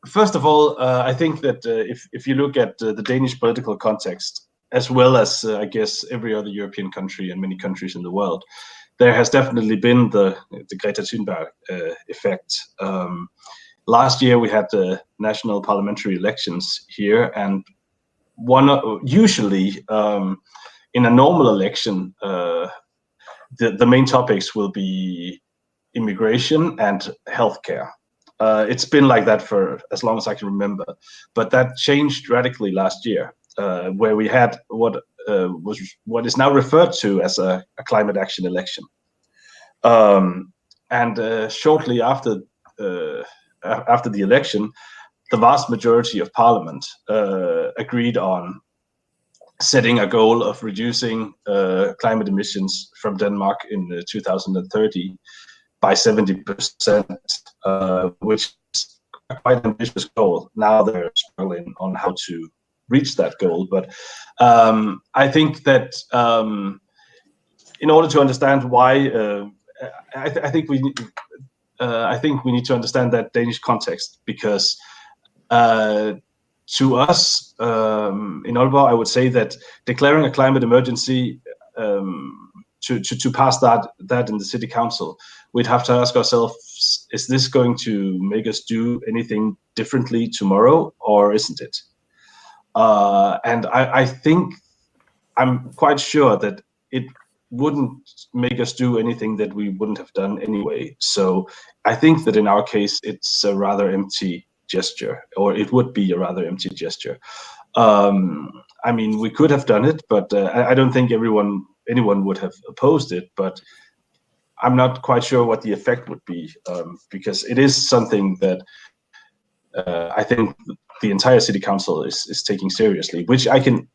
First of all, I think that if you look at the Danish political context, as well as I guess every other European country and many countries in the world, there has definitely been the Greta Thunberg effect. Last year we had the national parliamentary elections here, and usually in a normal election, the main topics will be immigration and healthcare. It's been like that for as long as I can remember, but that changed radically last year, where we had what is now referred to as a climate action election. And shortly after the election, the vast majority of Parliament agreed on setting a goal of reducing climate emissions from Denmark in 2030 by 70%, which is a quite ambitious goal. Now they're struggling on how to reach that goal. But I think that in order to understand why, I think we need to understand that Danish context, because to us in Aalborg, I would say that declaring a climate emergency to pass that in the city council, we'd have to ask ourselves, is this going to make us do anything differently tomorrow, or isn't it? And I think I'm quite sure that it wouldn't make us do anything that we wouldn't have done anyway. So I think that in our case, it's a rather empty gesture, or it would be a rather empty gesture. I mean, we could have done it, but I don't think anyone would have opposed it. But I'm not quite sure what the effect would be, because it is something that I think the entire city council is taking seriously, which I can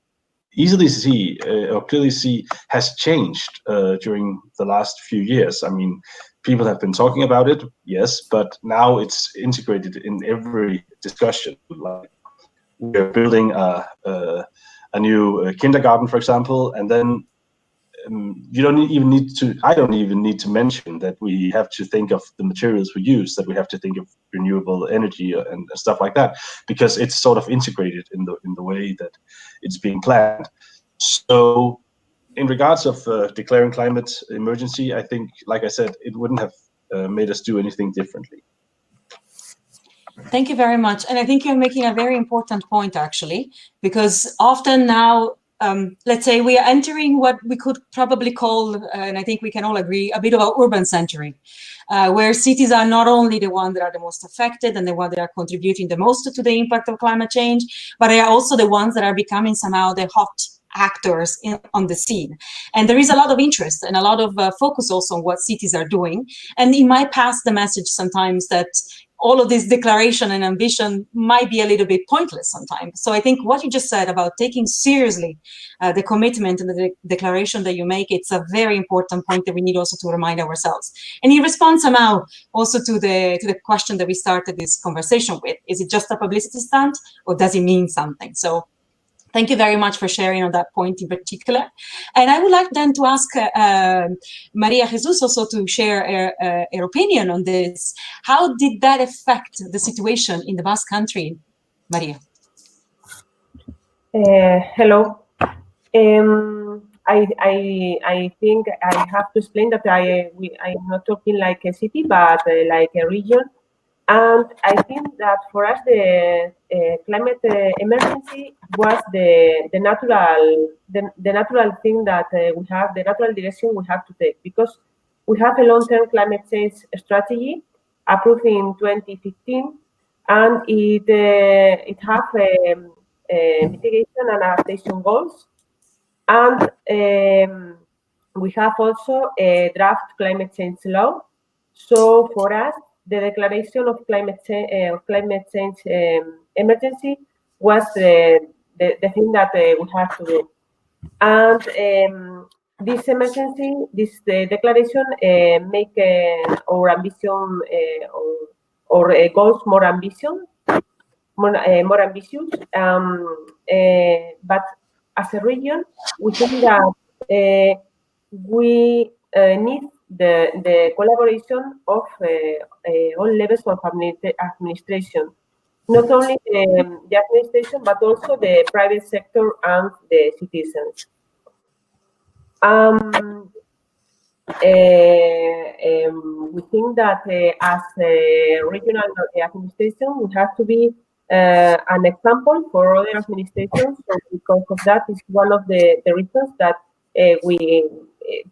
easily see or clearly see has changed during the last few years. I mean, people have been talking about it, yes, but now it's integrated in every discussion. Like, we're building a new kindergarten, for example, and then you don't even need to. I don't even need to mention that we have to think of the materials we use, that we have to think of renewable energy and stuff like that, because it's sort of integrated in the way that it's being planned. So, in regards of declaring climate emergency, I think, like I said, it wouldn't have made us do anything differently. Thank you very much. And I think you're making a very important point, actually, because often now, let's say we are entering what we could probably call, and I think we can all agree, a bit of an urban century, where cities are not only the ones that are the most affected and the ones that are contributing the most to the impact of climate change, but they are also the ones that are becoming somehow the hot actors on the scene. And there is a lot of interest and a lot of focus also on what cities are doing. And it might pass the message sometimes that all of this declaration and ambition might be a little bit pointless sometimes. So I think what you just said about taking seriously the commitment and the declaration that you make, it's a very important point that we need also to remind ourselves. And in response somehow also to the question that we started this conversation with, is it just a publicity stunt or does it mean something? So thank you very much for sharing on that point in particular. And I would like then to ask Maria Jesus also to share her opinion on this. How did that affect the situation in the Basque Country, Maria? Hello. I think I have to explain that I'm not talking like a city, but like a region. And I think that for us, the climate emergency was the natural thing that we have, the natural direction we have to take, because we have a long-term climate change strategy approved in 2015, and it has mitigation and adaptation goals, and we have also a draft climate change law. So for us, the declaration of climate change emergency was the thing that we have to do. And this emergency, this declaration make our ambition or goals more ambitious. But as a region, we think that we need the collaboration of all levels of administration, not only the administration, but also the private sector and the citizens. We think that as a regional administration, we have to be an example for other administrations. So because of that, is one of the reasons that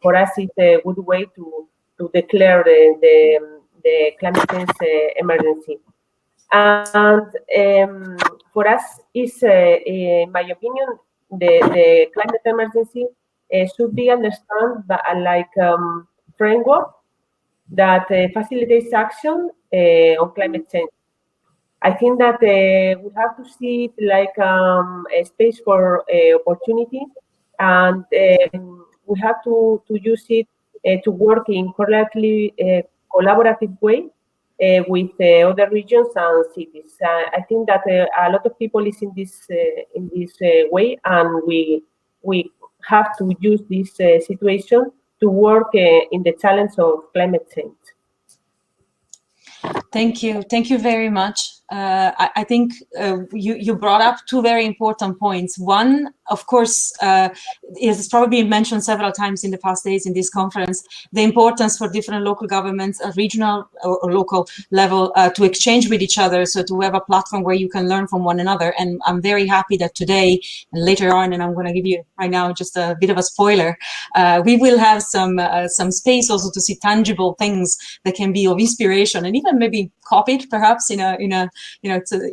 for us, it's a good way to declare the climate change emergency. And for us, is in my opinion, the climate emergency should be understood like framework that facilitates action on climate change. I think that we have to see it like a space for opportunity, and we have to use it to work in collaborative way with other regions and cities. I think that a lot of people is in this way, and we have to use this situation to work in the challenge of climate change. Thank you very much. I think you brought up two very important points. One, of course, is probably mentioned several times in the past days in this conference, the importance for different local governments at regional or local level to exchange with each other, so to have a platform where you can learn from one another. And I'm very happy that today and later on, and I'm going to give you right now just a bit of a spoiler, we will have some space also to see tangible things that can be of inspiration and even maybe copied, perhaps in a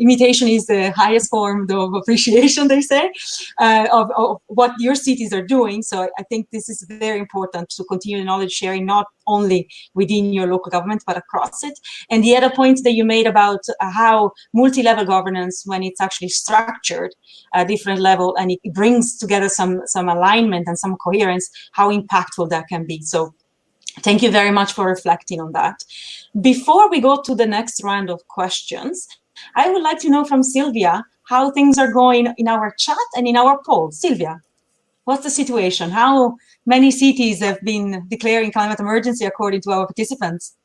imitation is the highest form of appreciation, they say, of what your cities are doing. So I think this is very important to continue knowledge sharing, not only within your local government, but across it. And the other point that you made about how multi-level governance, when it's actually structured at different level and it brings together some alignment and some coherence, how impactful that can be. So thank you very much for reflecting on that. Before we go to the next round of questions, I would like to know from Sylvia how things are going in our chat and in our poll. Sylvia, what's the situation? How many cities have been declaring climate emergency according to our participants?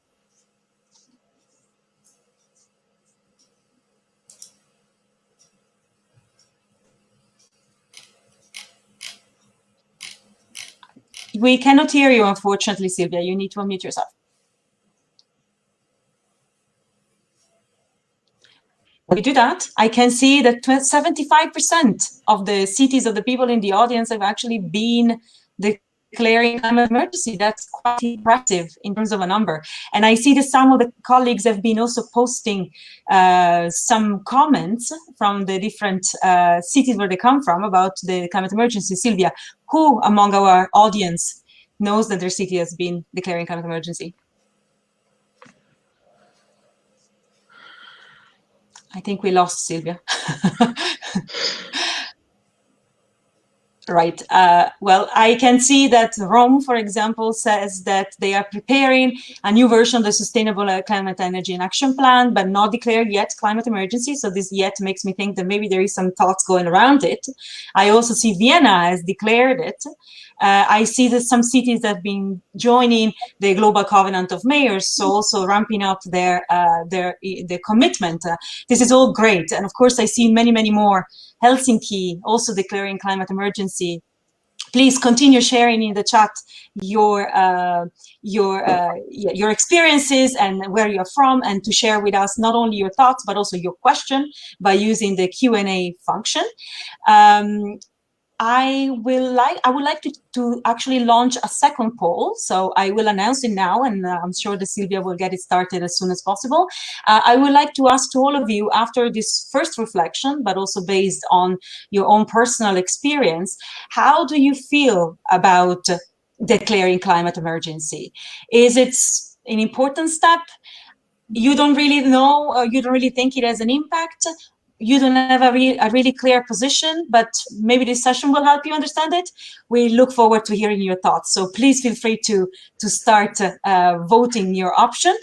We cannot hear you, unfortunately, Sylvia. You need to unmute yourself. We do that. I can see that 75% of the cities of the people in the audience have actually been declaring climate emergency. That's quite impressive in terms of a number. And I see that some of the colleagues have been also posting some comments from the different cities where they come from about the climate emergency. Sylvia, who among our audience knows that their city has been declaring climate emergency? I think we lost Sylvia. Right. Well, I can see that Rome, for example, says that they are preparing a new version of the Sustainable Climate, Energy and Action Plan, but not declared yet climate emergency. So this yet makes me think that maybe there is some thoughts going around it. I also see Vienna has declared it. I see that some cities have been joining the Global Covenant of Mayors, so also ramping up their commitment. This is all great. And of course, I see many, many more. Helsinki also declaring climate emergency. Please continue sharing in the chat your experiences and where you're from, and to share with us not only your thoughts but also your question by using the Q&A function. I would like to actually launch a second poll, so I will announce it now, and I'm sure that Sylvia will get it started as soon as possible. I would like to ask to all of you, after this first reflection, but also based on your own personal experience, how do you feel about declaring climate emergency? Is it an important step? You don't really know, or you don't really think it has an impact? You don't have a really clear position, but maybe this session will help you understand it. We look forward to hearing your thoughts. So please feel free to start voting your option.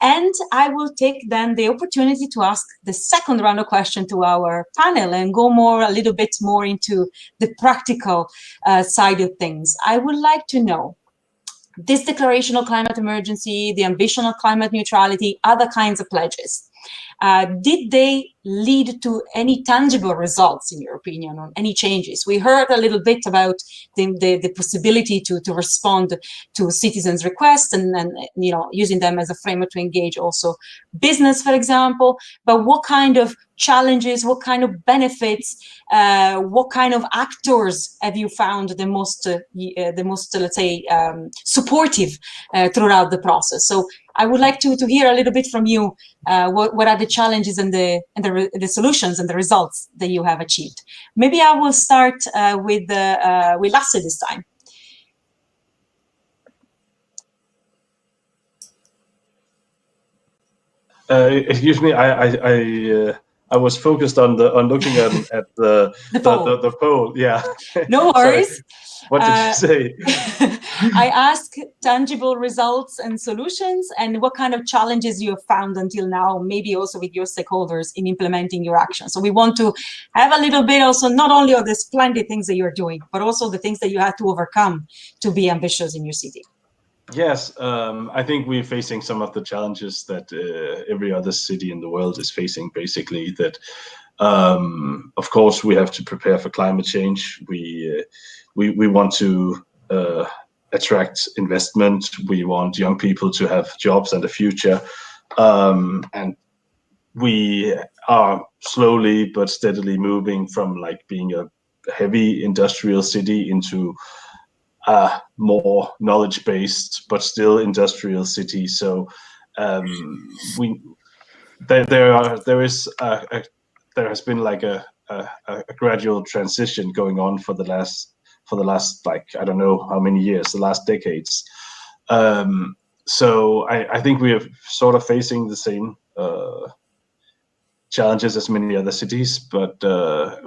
And I will take then the opportunity to ask the second round of questions to our panel and go a little bit more into the practical side of things. I would like to know, this declaration of climate emergency, the ambition of climate neutrality, other kinds of pledges, did they lead to any tangible results, in your opinion, on any changes? We heard a little bit about the possibility to respond to citizens' requests and using them as a framework to engage also business, for example. But what kind of challenges, what kind of benefits, what kind of actors have you found the most let's say, supportive throughout the process? So I would like to hear a little bit from you. What are the challenges and the solutions and the results that you have achieved? Maybe I will start with Lasse this time. Excuse me, I was focused on looking at the poll. Yeah. No worries. What did you say? I ask tangible results and solutions, and what kind of challenges you have found until now, maybe also with your stakeholders in implementing your action. So we want to have a little bit also not only of the splendid things that you're doing, but also the things that you had to overcome to be ambitious in your city. Yes, I think we're facing some of the challenges that every other city in the world is facing, basically, that of course we have to prepare for climate change. We want to attract investment. We want young people to have jobs and a future. And we are slowly but steadily moving from like being a heavy industrial city into a more knowledge-based but still industrial city. So there has been like a gradual transition going on for the last like, I don't know how many years, the last decades. So I think we are sort of facing the same challenges as many other cities, but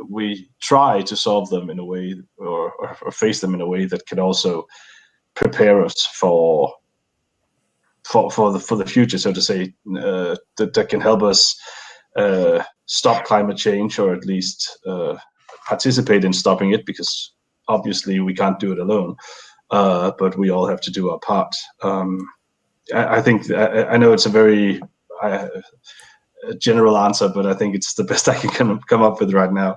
we try to solve them in a way or face them in a way that can also prepare us for the future, so to say, that can help us stop climate change, or at least participate in stopping it, because obviously we can't do it alone, but we all have to do our part. I think I know it's a very general answer, but I think it's the best I can come up with right now.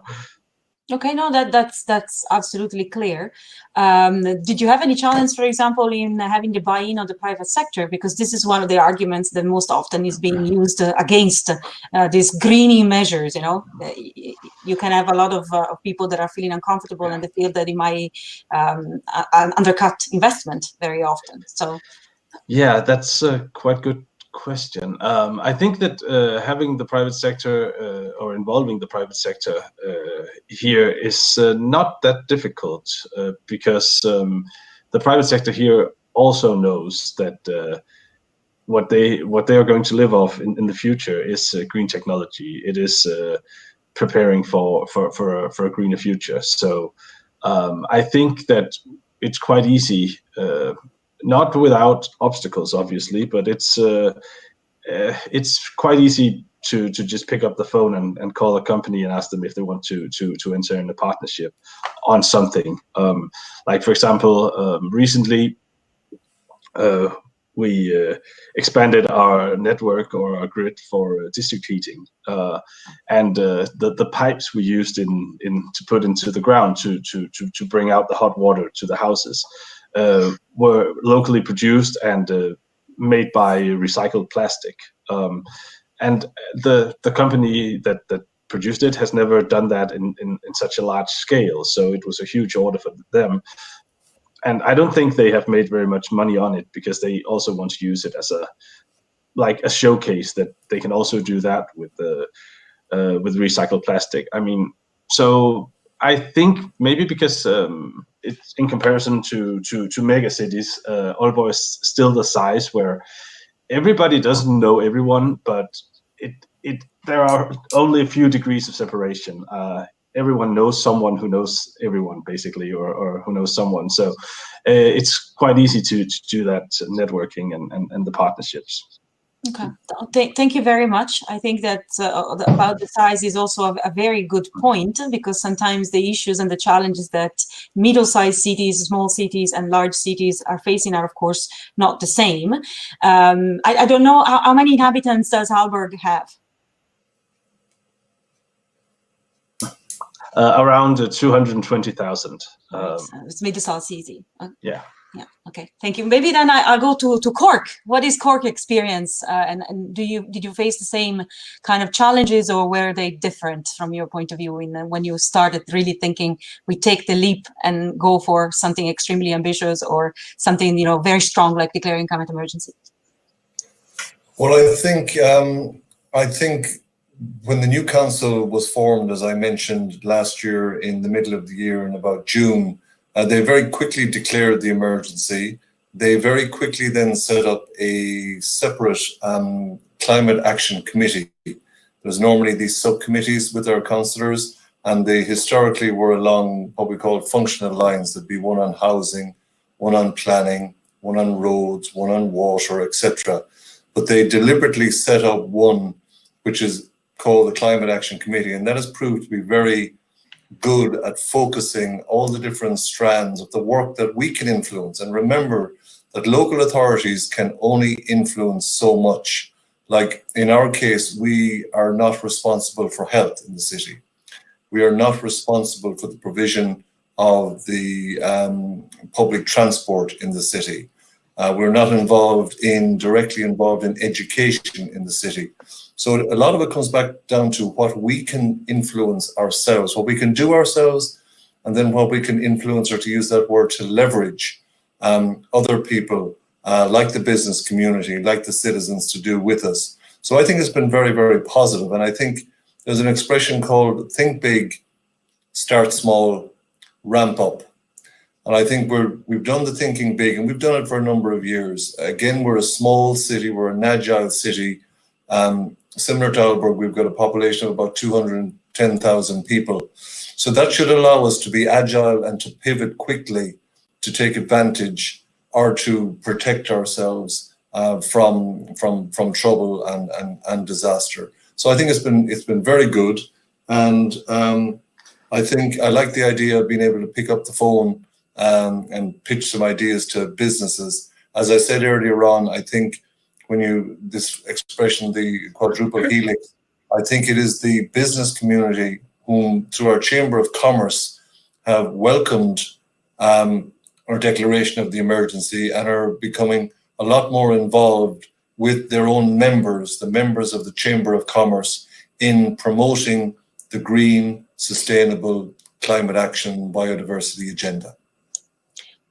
Okay, no, that's absolutely clear. Did you have any challenge, for example, in having the buy-in of the private sector? Because this is one of the arguments that most often is being used against these greening measures. You know, you can have a lot of people that are feeling uncomfortable and they feel that it might undercut investment very often. So, yeah, that's a quite good question. I think that having the private sector or involving the private sector here is not that difficult, because the private sector here also knows that what they are going to live off in the future is green technology. It is preparing for a greener future. So I think that it's quite easy. Not without obstacles, obviously, but it's quite easy to just pick up the phone and call a company and ask them if they want to enter in a partnership on something. Like, for example, recently we expanded our network or our grid for district heating, and the pipes we used to put into the ground to bring out the hot water to the houses were locally produced and made by recycled plastic. And the company that produced it has never done that in such a large scale. So it was a huge order for them. And I don't think they have made very much money on it, because they also want to use it as a showcase that they can also do that with recycled plastic. I mean, so I think maybe because it's in comparison to mega cities, Aalborg is still the size where everybody doesn't know everyone, but there are only a few degrees of separation. Everyone knows someone who knows everyone, basically, or who knows someone. So it's quite easy to do that networking and the partnerships. Okay, thank you very much. I think that about the size is also a very good point, because sometimes the issues and the challenges that middle-sized cities, small cities, and large cities are facing are, of course, not the same. I don't know, how many inhabitants does Aalborg have? Around 220,000. It's middle-sized city. Yeah. Yeah. Okay. Thank you. Maybe then I'll go to Cork. What is Cork experience? And did you face the same kind of challenges, or were they different from your point of view when you started really thinking we take the leap and go for something extremely ambitious, or something very strong like declaring climate emergency? Well, I think when the new council was formed, as I mentioned last year, in the middle of the year in about June, they very quickly declared the emergency. They very quickly then set up a separate climate action committee. There's normally these subcommittees with our councillors, and they historically were along what we call functional lines. There'd be one on housing, one on planning, one on roads, one on water, etc. But they deliberately set up one which is called the Climate Action Committee, and that has proved to be very good at focusing all the different strands of the work that we can influence. And remember that local authorities can only influence so much. Like in our case, we are not responsible for health in the city. We are not responsible for the provision of the public transport in the city. We're not directly involved in education in the city. So a lot of it comes back down to what we can influence ourselves, what we can do ourselves, and then what we can influence, or to use that word, to leverage other people, like the business community, like the citizens, to do with us. So I think it's been very, very positive. And I think there's an expression called think big, start small, ramp up. And I think we've done the thinking big, and we've done it for a number of years. Again, we're a small city, we're an agile city. Similar to Aalborg, we've got a population of about 210,000 people. So that should allow us to be agile and to pivot quickly to take advantage or to protect ourselves from trouble and disaster. So I think it's been very good. And I think I like the idea of being able to pick up the phone and pitch some ideas to businesses. As I said earlier on, I think this expression, the quadruple helix, I think it is the business community whom, through our Chamber of Commerce, have welcomed our declaration of the emergency and are becoming a lot more involved with their own members, the members of the Chamber of Commerce, in promoting the green, sustainable climate action biodiversity agenda.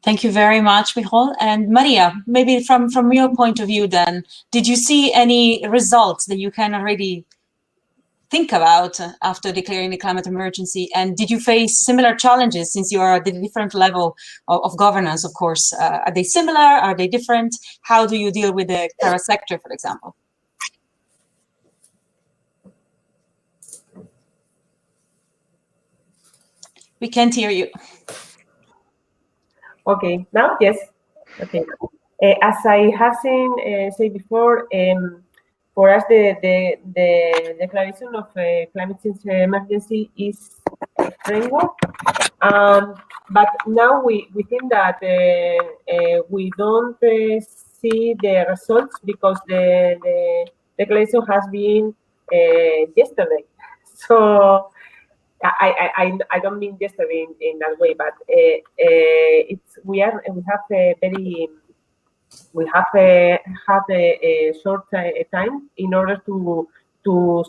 Thank you very much, Michal. And Maria, maybe from your point of view then, did you see any results that you can already think about after declaring the climate emergency? And did you face similar challenges, since you are at a different level of governance, of course? Are they similar? Are they different? How do you deal with the private sector, for example? We can't hear you. Okay, now, yes. Okay. As I have said before, for us, the declaration of climate change emergency is a framework. But now we think that we don't see the results, because the declaration has been yesterday. So I don't mean yesterday in that way, but we have had a short time in order to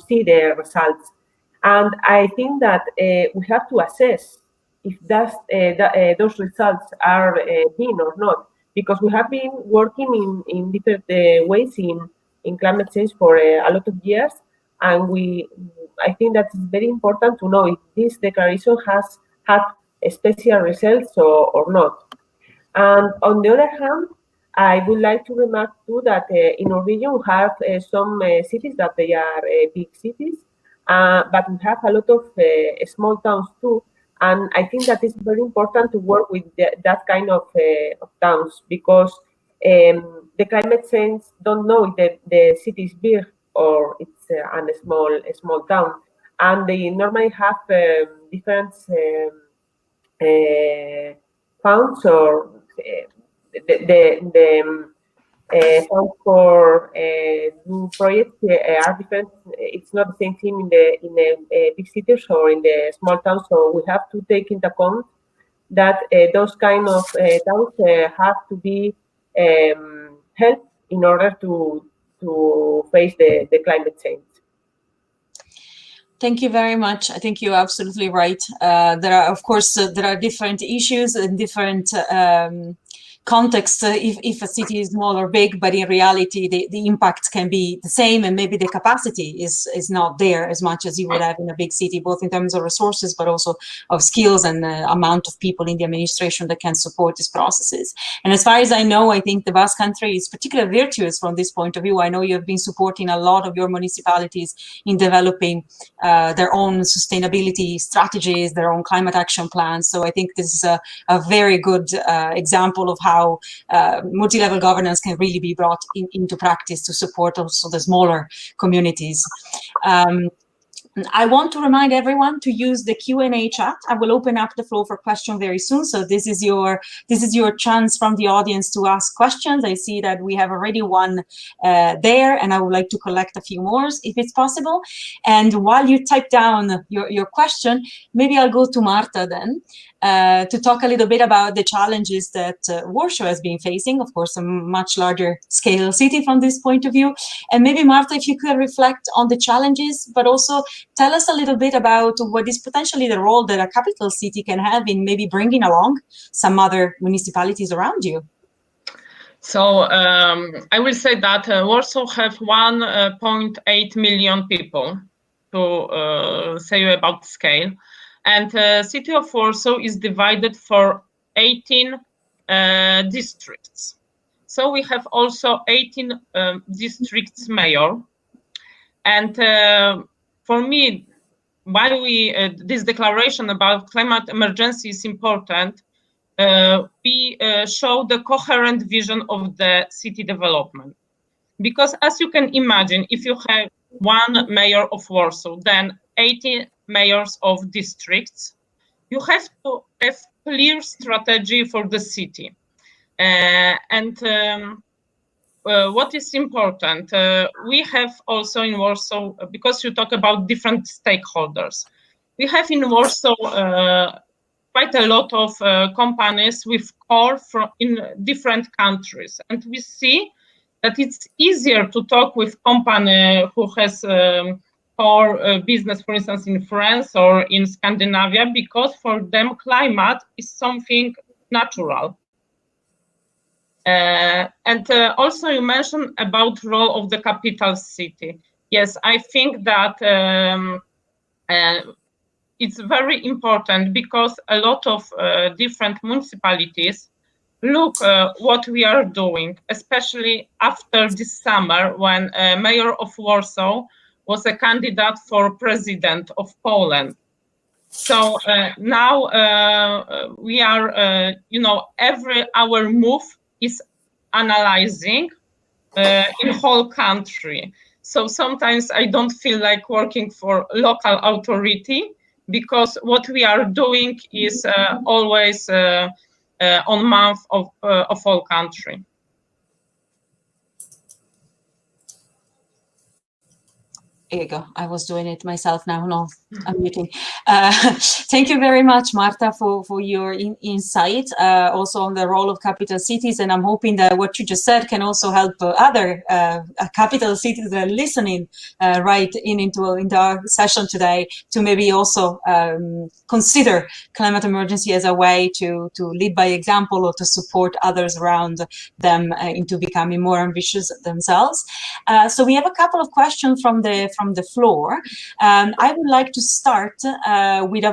see the results, and I think that we have to assess if those results are being or not, because we have been working in different ways in climate change for a lot of years, and I think that it's very important to know if this declaration has had special results or not. And on the other hand, I would like to remark too that in our region we have some cities that they are big cities, but we have a lot of small towns too. And I think that it's very important to work with that kind of towns, because the climate change don't know if the city is big or it's a small town, and they normally have different funds or the funds for new projects are different. It's not the same thing in the big cities or in the small towns. So we have to take into account that those kind of towns have to be helped in order to face the climate change. Thank you very much. I think you're absolutely right. There are, of course, there are different issues and different contexts if a city is small or big, but in reality, the impact can be the same, and maybe the capacity is not there as much as you would have in a big city, both in terms of resources, but also of skills and the amount of people in the administration that can support these processes. And as far as I know, I think the Basque Country is particularly virtuous from this point of view. I know you've been supporting a lot of your municipalities in developing their own sustainability strategies, their own climate action plans. So I think this is a very good example of how multi-level governance can really be brought into practice to support also the smaller communities. I want to remind everyone to use the Q&A chat. I will open up the floor for questions very soon. So this is your chance from the audience to ask questions. I see that we have already one there, and I would like to collect a few more if it's possible. And while you type down your question, maybe I'll go to Marta then to talk a little bit about the challenges that Warsaw has been facing, of course, a much larger scale city from this point of view. And maybe Marta, if you could reflect on the challenges, but also tell us a little bit about what is potentially the role that a capital city can have in maybe bringing along some other municipalities around you. So I will say that Warsaw have 1.8 million people, to say about scale. And the city of Warsaw is divided for 18 districts. So we have also 18 districts mayor. And for me, why this declaration about climate emergency is important, we show the coherent vision of the city development. Because as you can imagine, if you have one mayor of Warsaw, then 18 mayors of districts, you have to have clear strategy for the city. What is important, we have also in Warsaw, because you talk about different stakeholders, we have in Warsaw quite a lot of companies with core in different countries. And we see that it's easier to talk with company who has core business, for instance, in France or in Scandinavia, because for them climate is something natural. Also you mentioned about role of the capital city. Yes, I think that it's very important, because a lot of different municipalities look what we are doing, especially after this summer when Mayor of Warsaw was a candidate for president of Poland. So now we are, our move is analyzing in whole country. So sometimes I don't feel like working for local authority, because what we are doing is always on month of whole country. Here you go. I was doing it myself now. No, I'm muting. Thank you very much, Marta, for your insight, also on the role of capital cities. And I'm hoping that what you just said can also help other capital cities that are listening into our session today to maybe also consider climate emergency as a way to lead by example, or to support others around them into becoming more ambitious themselves. So we have a couple of questions from the floor. I would like to start with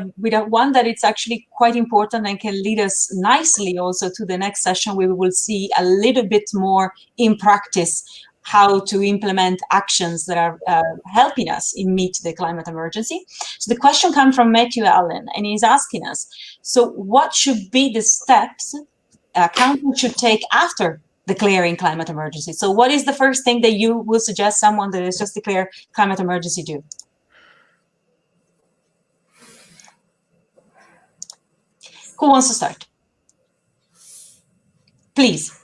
one that it's actually quite important and can lead us nicely also to the next session, where we will see a little bit more in practice how to implement actions that are helping us meet the climate emergency. So the question comes from Matthew Allen, and he's asking us, so what should be the steps a country should take after declaring climate emergency. So what is the first thing that you will suggest someone that has just declared climate emergency do? Who wants to start? Please.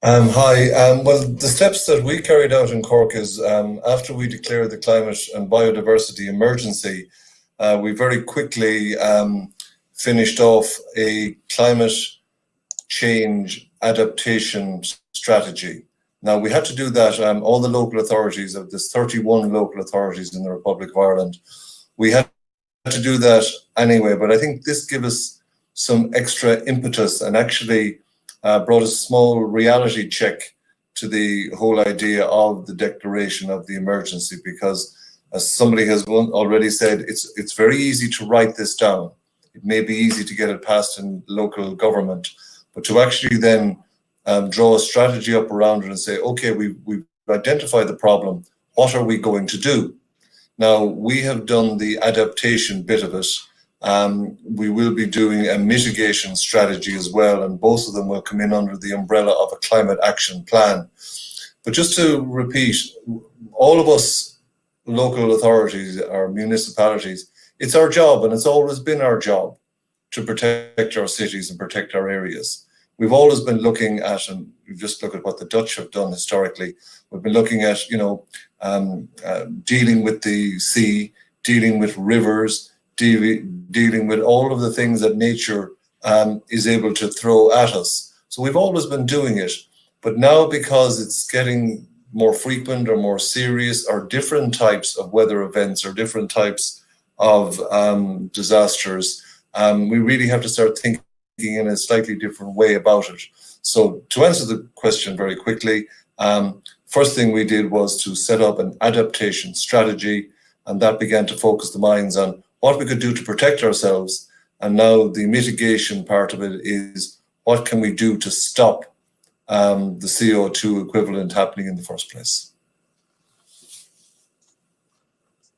Hi. Well, the steps that we carried out in Cork is after we declared the climate and biodiversity emergency, we very quickly finished off a climate change adaptation strategy. Now, we had to do that, all the local authorities, of this 31 local authorities in the Republic of Ireland, we had to do that anyway, but I think this gave us some extra impetus and actually brought a small reality check to the whole idea of the declaration of the emergency, because as somebody has already said, it's very easy to write this down. It may be easy to get it passed in local government, but to actually then draw a strategy up around it and say, okay, we've identified the problem, what are we going to do? Now, we have done the adaptation bit of it. We will be doing a mitigation strategy as well, and both of them will come in under the umbrella of a climate action plan. But just to repeat, all of us local authorities, our municipalities, it's our job, and it's always been our job, to protect our cities and protect our areas. We've always been looking at, and you just look at what the Dutch have done historically, we've been looking at, dealing with the sea, dealing with rivers, dealing with all of the things that nature is able to throw at us. So we've always been doing it. But now, because it's getting more frequent or more serious, or different types of weather events or different types of disasters, we really have to start thinking in a slightly different way about it. So to answer the question very quickly, first thing we did was to set up an adaptation strategy, and that began to focus the minds on what we could do to protect ourselves. And now the mitigation part of it is, what can we do to stop the CO2 equivalent happening in the first place?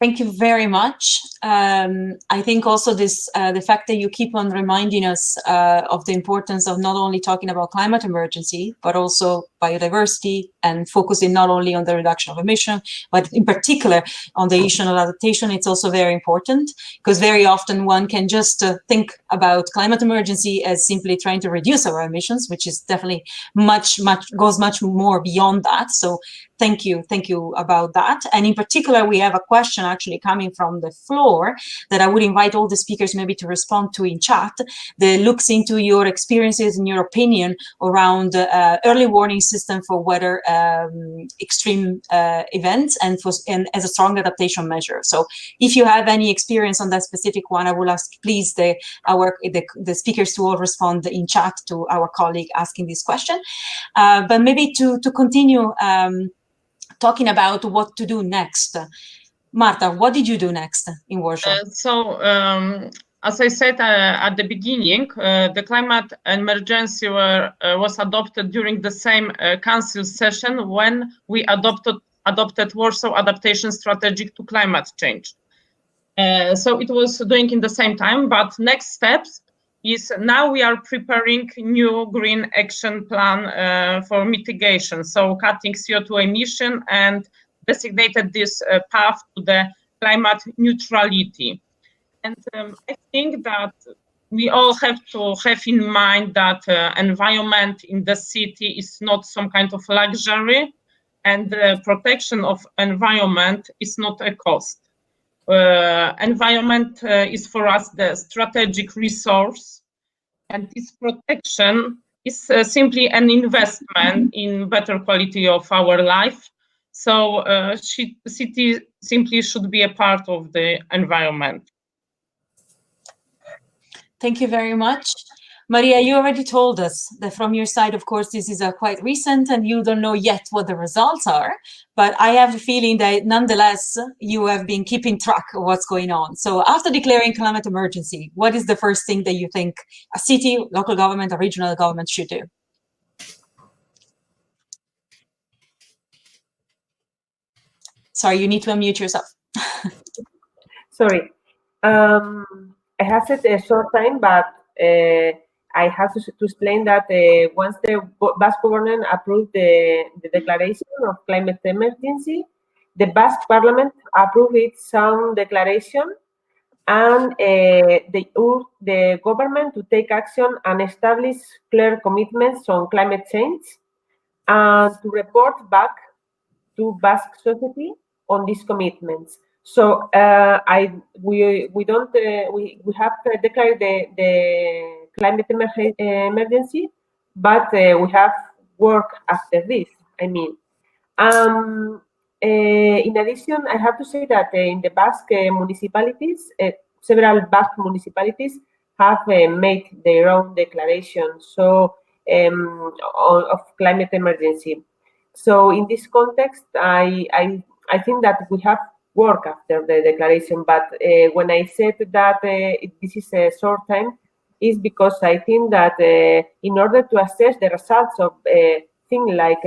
Thank you very much. I think also this, the fact that you keep on reminding us of the importance of not only talking about climate emergency, but also biodiversity, and focusing not only on the reduction of emission, but in particular on the issue of adaptation. It's also very important, because very often one can just think about climate emergency as simply trying to reduce our emissions, which is definitely goes much more beyond that. So thank you about that. And in particular, we have a question actually coming from the floor that I would invite all the speakers maybe to respond to in chat, that looks into your experiences and your opinion around early warning system for weather extreme events, and as a strong adaptation measure. So if you have any experience on that specific one, I will ask please the speakers to all respond in chat to our colleague asking this question. But maybe to continue talking about what to do next. Marta, what did you do next in Warsaw? As I said at the beginning, the climate emergency was adopted during the same council session when we adopted Warsaw Adaptation Strategy to Climate Change. So it was doing in the same time, but next steps is now we are preparing new green action plan for mitigation, so cutting CO2 emission, and designated this path to the climate neutrality. And I think that we all have to have in mind that environment in the city is not some kind of luxury, and the protection of environment is not a cost. Environment is for us the strategic resource, and this protection is simply an investment in better quality of our life. So city simply should be a part of the environment. Thank you very much. Maria, you already told us that from your side, of course, this is quite recent and you don't know yet what the results are, but I have a feeling that nonetheless, you have been keeping track of what's going on. So after declaring climate emergency, what is the first thing that you think a city, local government, or regional government should do? Sorry, you need to unmute yourself. Sorry. I have said a short time, but I have to explain that once the Basque government approved the declaration of climate emergency, the Basque Parliament approved its own declaration, and they urged the government to take action and establish clear commitments on climate change and to report back to Basque society on these commitments. So we have declared the climate emergency, but we have work after this. I mean, in addition, I have to say that in the Basque municipalities, several Basque municipalities have made their own declarations of climate emergency. So in this context, I think that we have work after the declaration. But when I said that this is a short time, is because I think that in order to assess the results of things like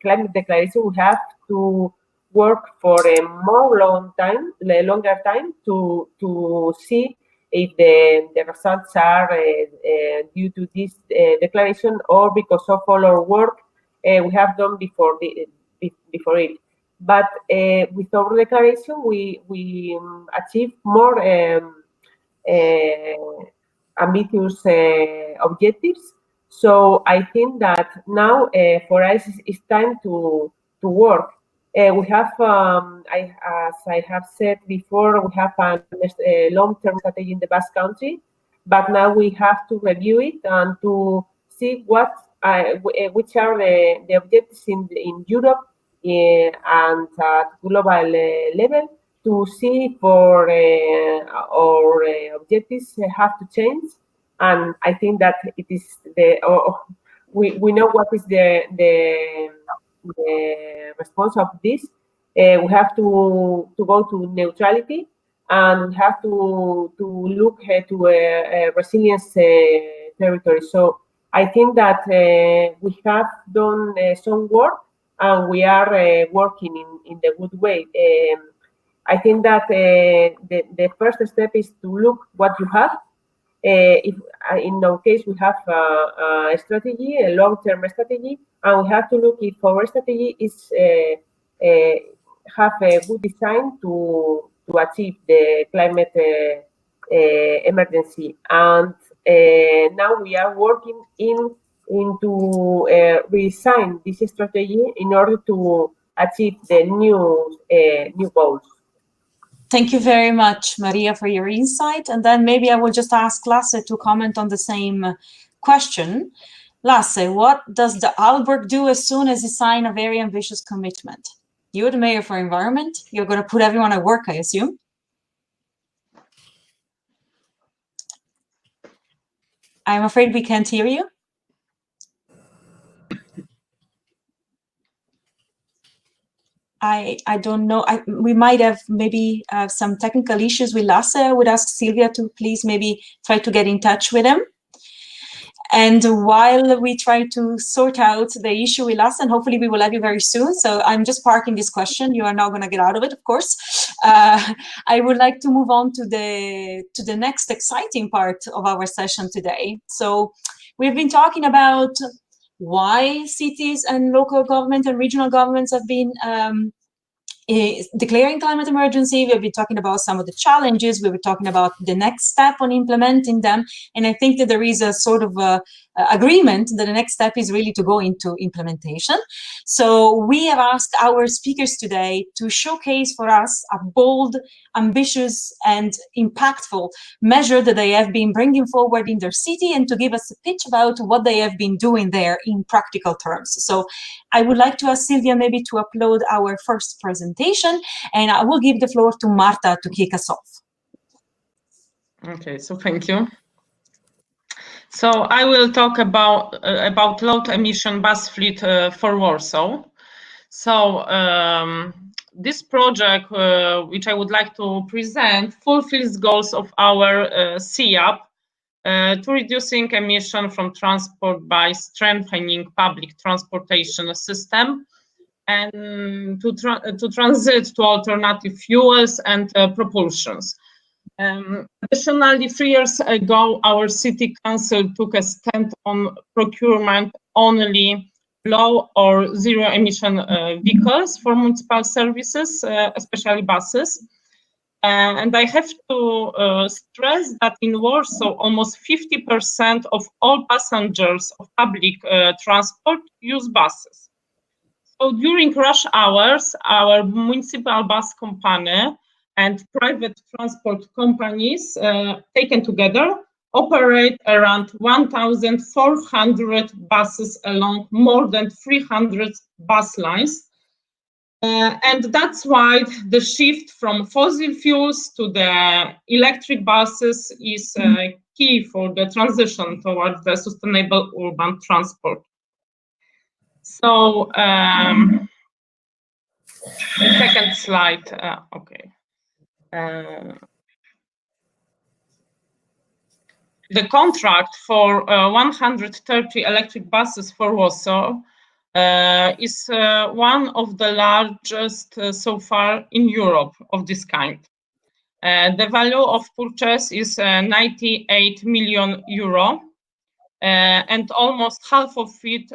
climate declaration, we have to work for a longer time to see if the results are due to this declaration or because of all our work we have done before it. But with our declaration, we achieve more ambitious objectives. So I think that now for us it's time to work. We have, as I have said before, we have a long-term strategy in the Basque Country, but now we have to review it and to see which are the objectives in Europe and at global level, to see for our objectives have to change. And I think that it is we know what is the response of this. We have to go to neutrality, and we have to look to a resilience territory. So I think that we have done some work, and we are working in the good way. I think that the first step is to look what you have. If in our case we have a strategy, a long-term strategy, and we have to look if our strategy is have a good design to achieve the climate emergency. And now we are working into redesign this strategy in order to achieve the new goals. Thank you very much, Maria, for your insight. And then maybe I will just ask Lasse to comment on the same question. Lasse, what does the Aalborg do as soon as you sign a very ambitious commitment? You're the mayor for environment. You're going to put everyone at work, I assume. I'm afraid we can't hear you. I don't know. We might have maybe some technical issues with Lasse. I would ask Silvia to please maybe try to get in touch with him. And while we try to sort out the issue with Lasse, and hopefully we will have you very soon. So I'm just parking this question. You are now going to get out of it, of course. I would like to move on to the next exciting part of our session today. So we've been talking about why cities and local government and regional governments have been declaring climate emergency. We've been talking about some of the challenges. We were talking about the next step on implementing them. And I think that there is a sort of agreement that the next step is really to go into implementation. So we have asked our speakers today to showcase for us a bold, ambitious, and impactful measure that they have been bringing forward in their city, and to give us a pitch about what they have been doing there in practical terms. So I would like to ask Silvia maybe to upload our first presentation, and I will give the floor to Marta to kick us off. Okay, so thank you. So I will talk about low emission bus fleet for Warsaw. So this project, which I would like to present, fulfills goals of our CIAP to reducing emission from transport by strengthening public transportation system and to transit to alternative fuels and propulsions. Additionally, 3 years ago, our city council took a stand on procurement only low or zero emission vehicles for municipal services, especially buses. And I have to stress that in Warsaw, almost 50% of all passengers of public transport use buses. So during rush hours, our municipal bus company and private transport companies taken together operate around 1,400 buses along more than 300 bus lines. And that's why the shift from fossil fuels to the electric buses is key for the transition towards the sustainable urban transport. So, second slide, okay. The contract for 130 electric buses for Warsaw is one of the largest so far in Europe of this kind. The value of purchase is 98 million euro, and almost half of it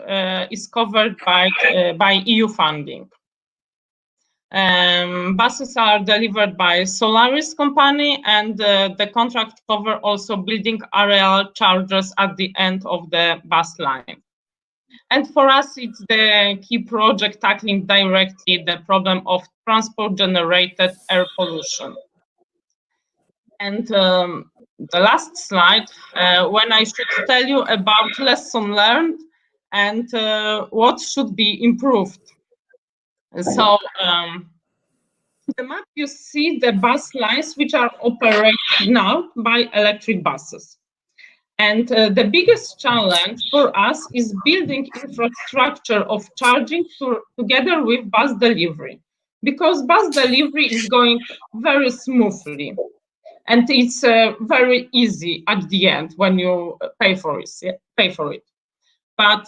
is covered by EU funding. Buses are delivered by Solaris company, and the contract cover also building area charges at the end of the bus line. And for us, it's the key project tackling directly the problem of transport-generated air pollution. And the last slide, when I should tell you about lesson learned and what should be improved. So the map, you see the bus lines which are operated now by electric buses. And the biggest challenge for us is building infrastructure of charging together with bus delivery, because bus delivery is going very smoothly. And it's very easy at the end when you pay for it. But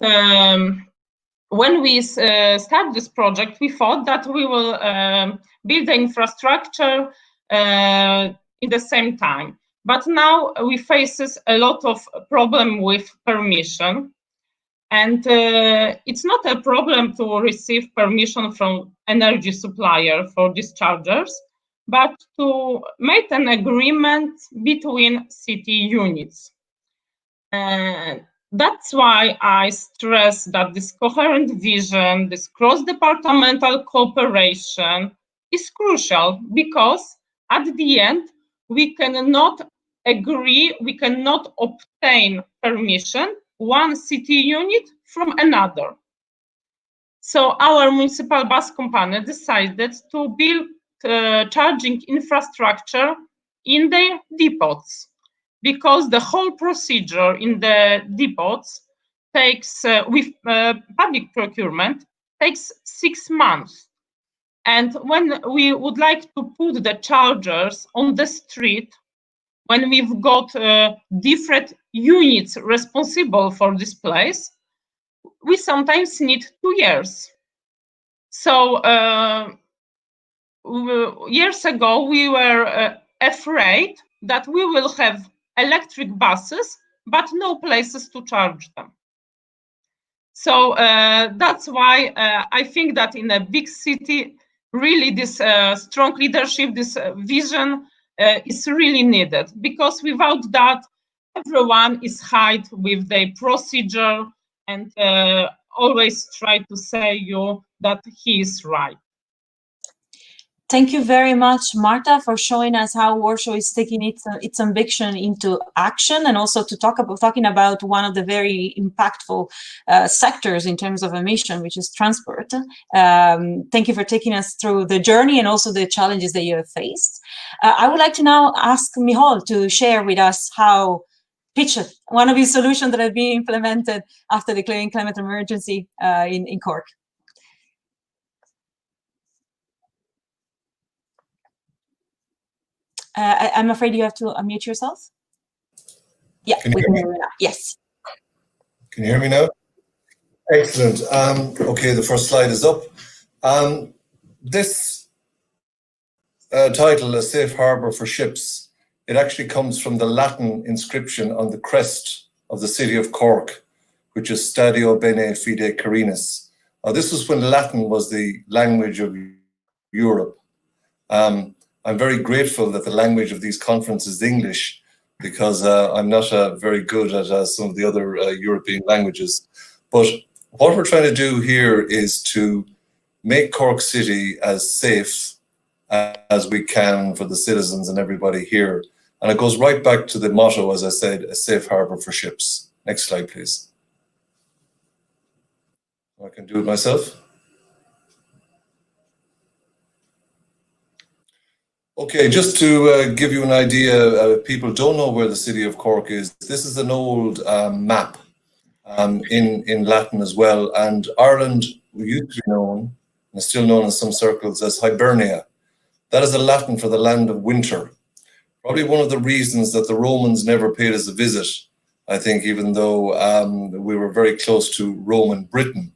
when we start this project, we thought that we will build the infrastructure in the same time. But now we faces a lot of problem with permission. And it's not a problem to receive permission from energy supplier for these chargers, but to make an agreement between city units. That's why I stress that this coherent vision, this cross-departmental cooperation is crucial, because at the end, we cannot agree, we cannot obtain permission, one city unit from another. So our municipal bus company decided to build charging infrastructure in their depots, because the whole procedure in the depots takes, with public procurement, takes 6 months. And when we would like to put the chargers on the street, when we've got different units responsible for this place, we sometimes need 2 years. So years ago, we were afraid that we will have electric buses, but no places to charge them. So that's why I think that in a big city, really this strong leadership, this vision is really needed, because without that, everyone is hide with their procedure and always try to say you that he is right. Thank you very much, Marta, for showing us how Warsaw is taking its ambition into action, and also to talking about one of the very impactful sectors in terms of emission, which is transport. Thank you for taking us through the journey and also the challenges that you have faced. I would like to now ask Michal to share with us how pitch one of his solutions that have been implemented after declaring climate emergency in Cork. I'm afraid you have to unmute yourself. Yeah, we can hear you now. Yes. Can you hear me now? Excellent. Okay, the first slide is up. This title, A Safe Harbour for Ships, it actually comes from the Latin inscription on the crest of the city of Cork, which is Stadio Bene Fide Carinus. This was when Latin was the language of Europe. I'm very grateful that the language of these conferences is English, because I'm not very good at some of the other European languages. But what we're trying to do here is to make Cork City as safe as we can for the citizens and everybody here. And it goes right back to the motto, as I said, a safe harbour for ships. Next slide, please. I can do it myself. Okay, just to give you an idea, people don't know where the city of Cork is. This is an old map in Latin as well. And Ireland used to be known, and is still known in some circles, as Hibernia. That is a Latin for the land of winter. Probably one of the reasons that the Romans never paid us a visit, I think, even though we were very close to Roman Britain.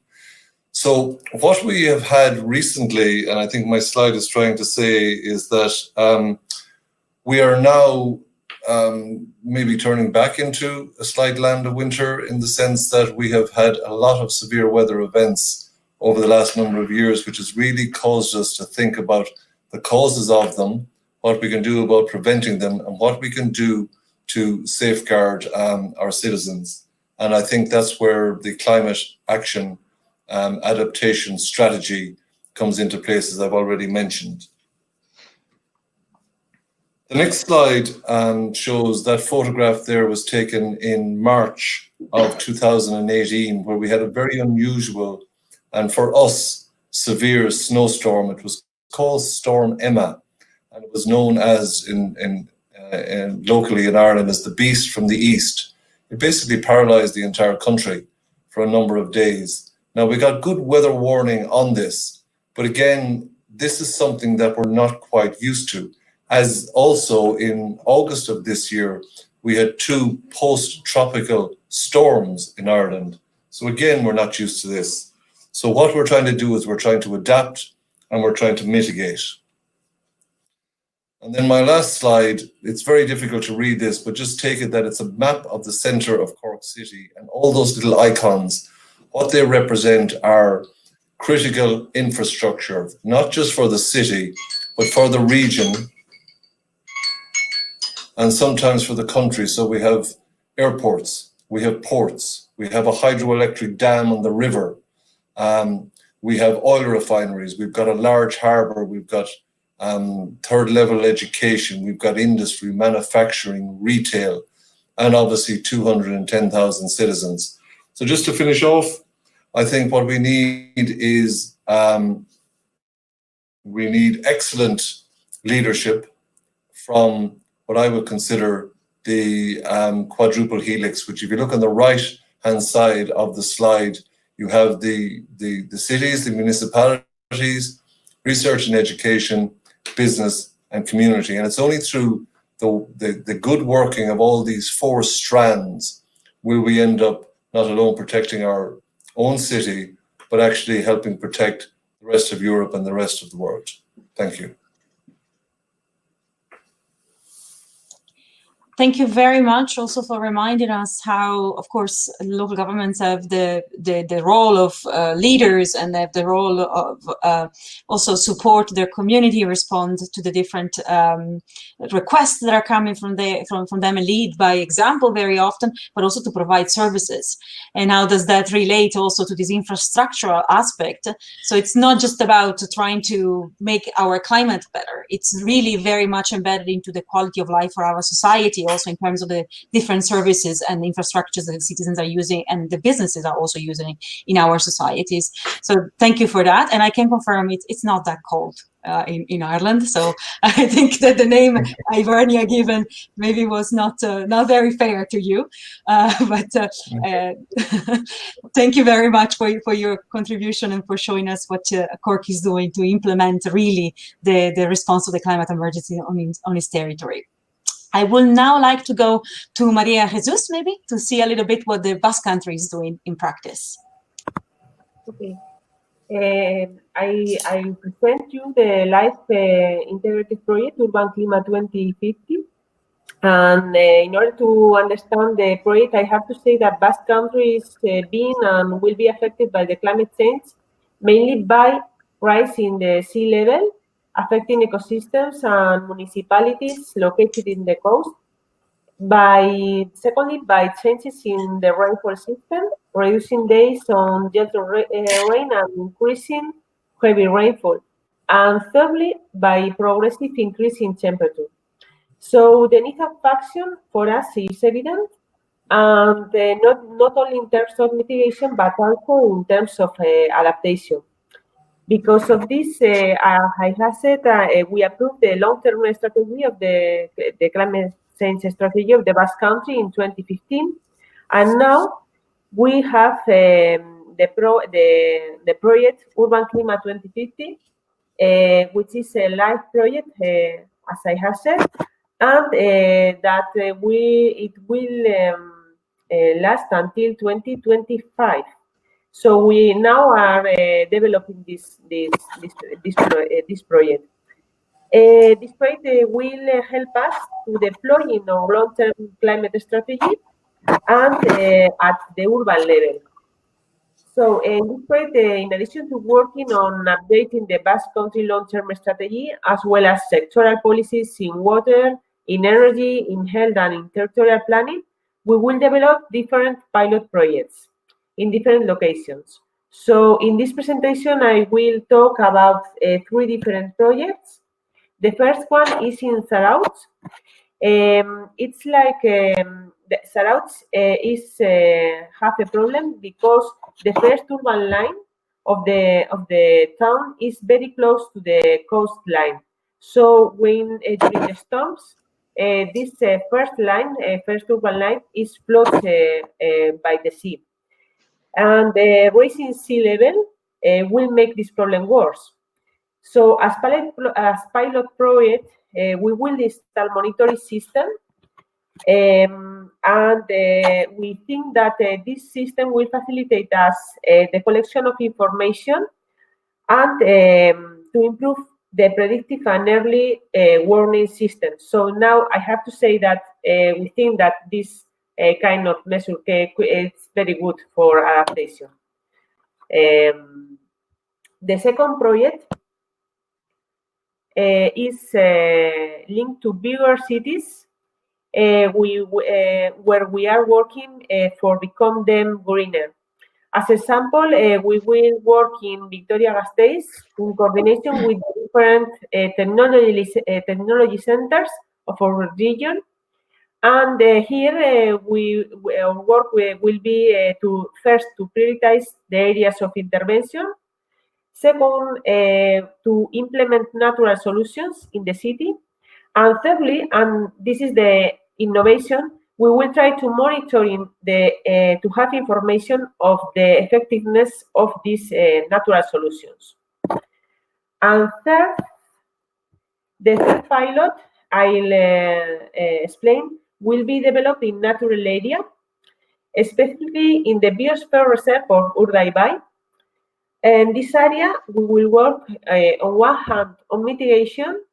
So what we have had recently, and I think my slide is trying to say, is that we are now maybe turning back into a slight land of winter, in the sense that we have had a lot of severe weather events over the last number of years, which has really caused us to think about the causes of them, what we can do about preventing them, and what we can do to safeguard our citizens. And I think that's where the climate action adaptation strategy comes into place, as I've already mentioned. The next slide shows that photograph there was taken in March of 2018, where we had a very unusual and, for us, severe snowstorm. It was called Storm Emma, and it was known as locally in Ireland as the Beast from the East. It basically paralyzed the entire country for a number of days. Now, we got good weather warning on this, but again, this is something that we're not quite used to. As also in August of this year, we had 2 post-tropical storms in Ireland. So again, we're not used to this. So what we're trying to do is we're trying to adapt and we're trying to mitigate. And then my last slide, it's very difficult to read this, but just take it that it's a map of the center of Cork City, and all those little icons, what they represent are critical infrastructure, not just for the city, but for the region, and sometimes for the country. So we have airports, we have ports, we have a hydroelectric dam on the river, we have oil refineries, we've got a large harbour, we've got third level education, we've got industry, manufacturing, retail, and obviously 210,000 citizens. So just to finish off, I think what we need is we need excellent leadership from what I would consider the quadruple helix, which, if you look on the right-hand side of the slide, you have the cities, the municipalities, research and education, business and community. And it's only through the good working of all these 4 strands will we end up not alone protecting our own city, but actually helping protect the rest of Europe and the rest of the world. Thank you. Thank you very much also for reminding us how, of course, local governments have the role of leaders, and they have the role of also support their community, respond to the different requests that are coming from them, and lead by example very often, but also to provide services. And how does that relate also to this infrastructural aspect? So it's not just about trying to make our climate better. It's really very much embedded into the quality of life for our society, also in terms of the different services and infrastructures that the citizens are using and the businesses are also using in our societies. So thank you for that. And I can confirm it's not that cold in Ireland. So I think that the name Hibernia given maybe was not very fair to you. But thank you very much for your contribution and for showing us what Cork is doing to implement really the response to the climate emergency on its territory. I would now like to go to Maria Jesus, maybe, to see a little bit what the Basque Country is doing in practice. Okay. I present you the LIFE integrated project, Mannheim2020. And in order to understand the project, I have to say that Basque Country is being and will be affected by the climate change, mainly by rise in the sea level, affecting ecosystems and municipalities located in the coast. Secondly, by changes in the rainfall system, reducing days on gentle rain and increasing heavy rainfall. And thirdly, by progressive increase in temperature. So the need of action for us is evident, and not only in terms of mitigation, but also in terms of adaptation. Because of this, I have said we approved the long-term strategy of the climate change strategy of the Basque Country in 2015, and now we have the project Urban Climate 2050, which is a live project, as I have said, and that it will last until 2025. So we now are developing this project. This project will help us to deploy in our long-term climate strategy and at the urban level. So in this project, in addition to working on updating the Basque Country long-term strategy, as well as sectoral policies in water, in energy, in health, and in territorial planning, we will develop different pilot projects in different locations. So in this presentation, I will talk about 3 different projects. The first one is in Zarautz. It's like the Zarautz is have a problem because the first urban line of the town is very close to the coastline. So when during the storms, this first urban line is flooded by the sea, and the rising sea level will make this problem worse. So as pilot project, we will install monitoring system, and we think that this system will facilitate us the collection of information and to improve the predictive and early warning system. So now I have to say that we think that this kind of measure is very good for adaptation. The second project is linked to bigger cities where we are working for become them greener. As a example, we will work in Vitoria-Gasteiz in coordination with different technology centers of our region. And here our work will be to prioritize the areas of intervention. Second, to implement natural solutions in the city. And thirdly, and this is the innovation, we will try to monitor to have information of the effectiveness of these natural solutions. And third, the third pilot I'll explain will be developed in natural area, especially in the Biosphere Reserve of Urdaibai. In this area, we will work on one hand on mitigation,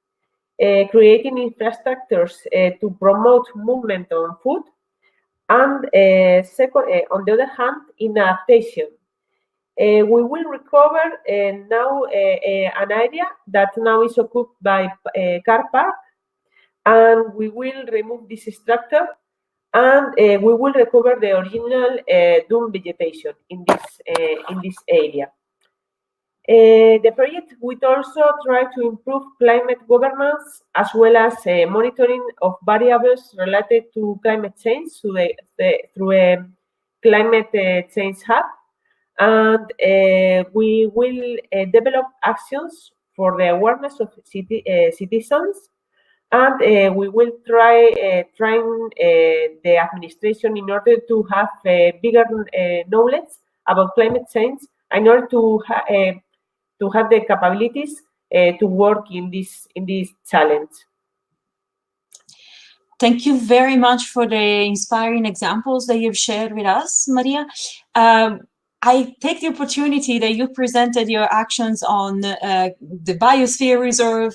creating infrastructures to promote movement on foot, and second, on the other hand, in adaptation. We will recover now an area that now is occupied by car park, and we will remove this structure, and we will recover the original dune vegetation in this area. The project would also try to improve climate governance as well as monitoring of variables related to climate change through a climate change hub, and we will develop actions for the awareness of citizens, and we will train the administration in order to have bigger knowledge about climate change, in order to have the capabilities to work in this challenge. Thank you very much for the inspiring examples that you've shared with us, Maria. I take the opportunity that you presented your actions on the Biosphere Reserve,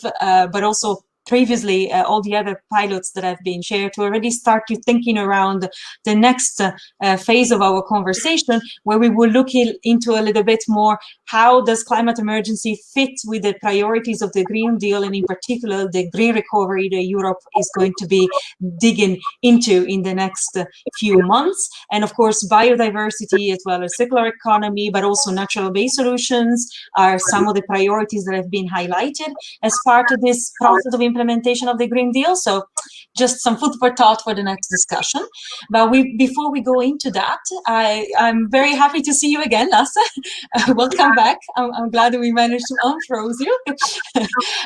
but also previously all the other pilots that have been shared, to already start to thinking around the next phase of our conversation, where we will look into a little bit more how does climate emergency fit with the priorities of the Green Deal, and in particular the green recovery that Europe is going to be digging into in the next few months. And of course, biodiversity as well as circular economy, but also natural-based solutions are some of the priorities that have been highlighted as part of this process of implementation of the Green Deal. So just some food for thought for the next discussion. But before we go into that, I'm very happy to see you again, Lasse. Welcome back. I'm glad that we managed to unfroze you.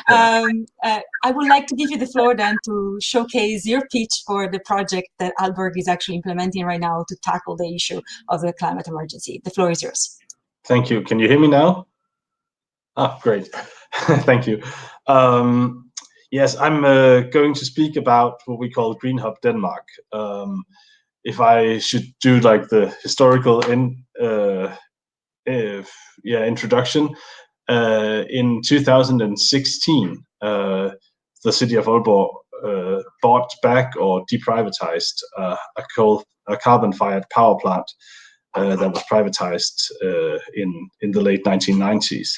I would like to give you the floor then to showcase your pitch for the project that Aalborg is actually implementing right now to tackle the issue of the climate emergency. The floor is yours. Thank you. Can you hear me now? Ah, great. Thank you. Yes, I'm going to speak about what we call Green Hub Denmark. If I should do like the historical introduction, in 2016, the city of Aalborg bought back or deprivatized a carbon-fired power plant that was privatized in the late 1990s.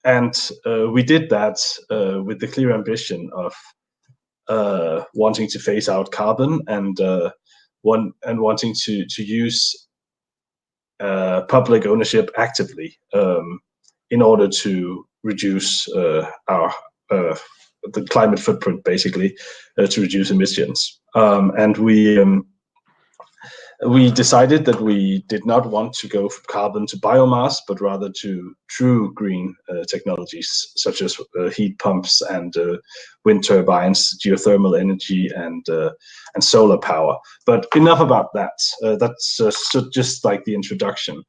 And we did that with the clear ambition of wanting to phase out carbon and wanting to use public ownership actively in order to reduce the climate footprint, basically, to reduce emissions. And we decided that we did not want to go from carbon to biomass, but rather to true green technologies, such as heat pumps and wind turbines, geothermal energy, and solar power. But enough about that. That's just like the introduction,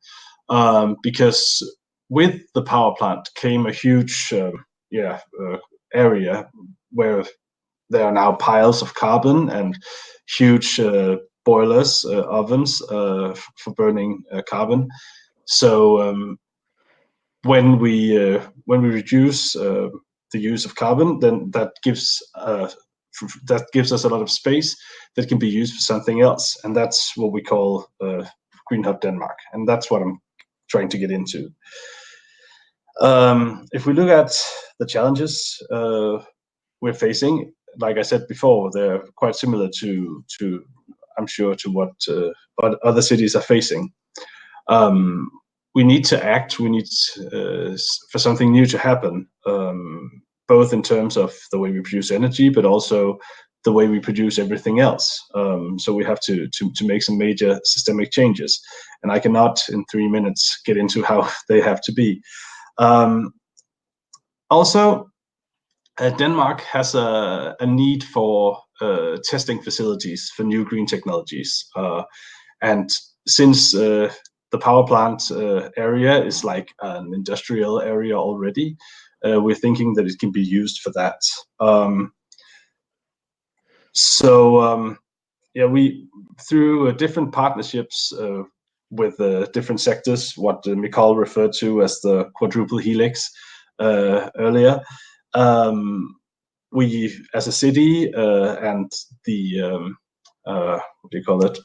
because with the power plant came a huge area where there are now piles of carbon and huge boilers, ovens for burning carbon. So when we reduce the use of carbon, then that gives us a lot of space that can be used for something else, and that's what we call Green Hub Denmark, and that's what I'm trying to get into. If we look at the challenges we're facing, like I said before, they're quite similar to I'm sure to what other cities are facing. We need to act. We need for something new to happen, both in terms of the way we produce energy, but also the way we produce everything else. So we have to make some major systemic changes, and I cannot in 3 minutes get into how they have to be. Also, Denmark has a need for testing facilities for new green technologies. And since the power plant area is like an industrial area already, we're thinking that it can be used for that. We through different partnerships with different sectors, what Mikhail referred to as the quadruple helix earlier, we as a city and the what do you call it?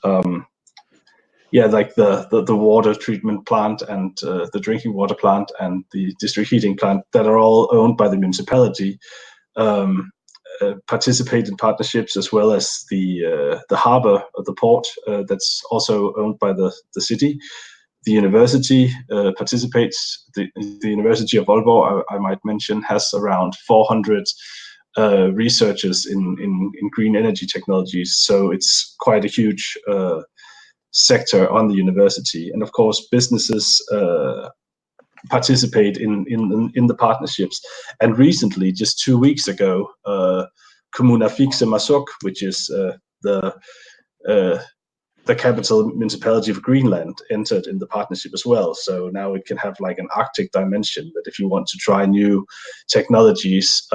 Like the water treatment plant and the drinking water plant and the district heating plant that are all owned by the municipality participate in partnerships, as well as the harbor of the port that's also owned by the city. The university participates. The University of Aalborg, I might mention, has around 400 researchers in green energy technologies. So it's quite a huge sector on the university. And of course, businesses participate in the partnerships. And recently, just 2 weeks ago, Kommuna Fikse Masuk, which is the capital municipality of Greenland, entered in the partnership as well. So now it can have like an Arctic dimension, that if you want to try new technologies,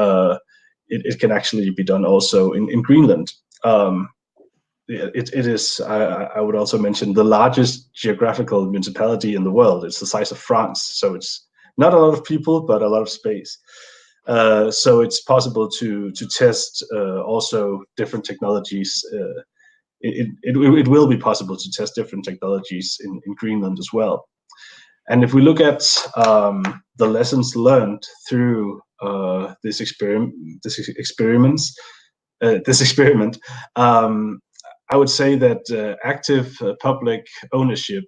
it can actually be done also in Greenland. It is, I would also mention, the largest geographical municipality in the world. It's the size of France, so it's not a lot of people, but a lot of space. So it's possible to test also different technologies. It will be possible to test different technologies in Greenland as well. And if we look at the lessons learned through this experiment, I would say that active public ownership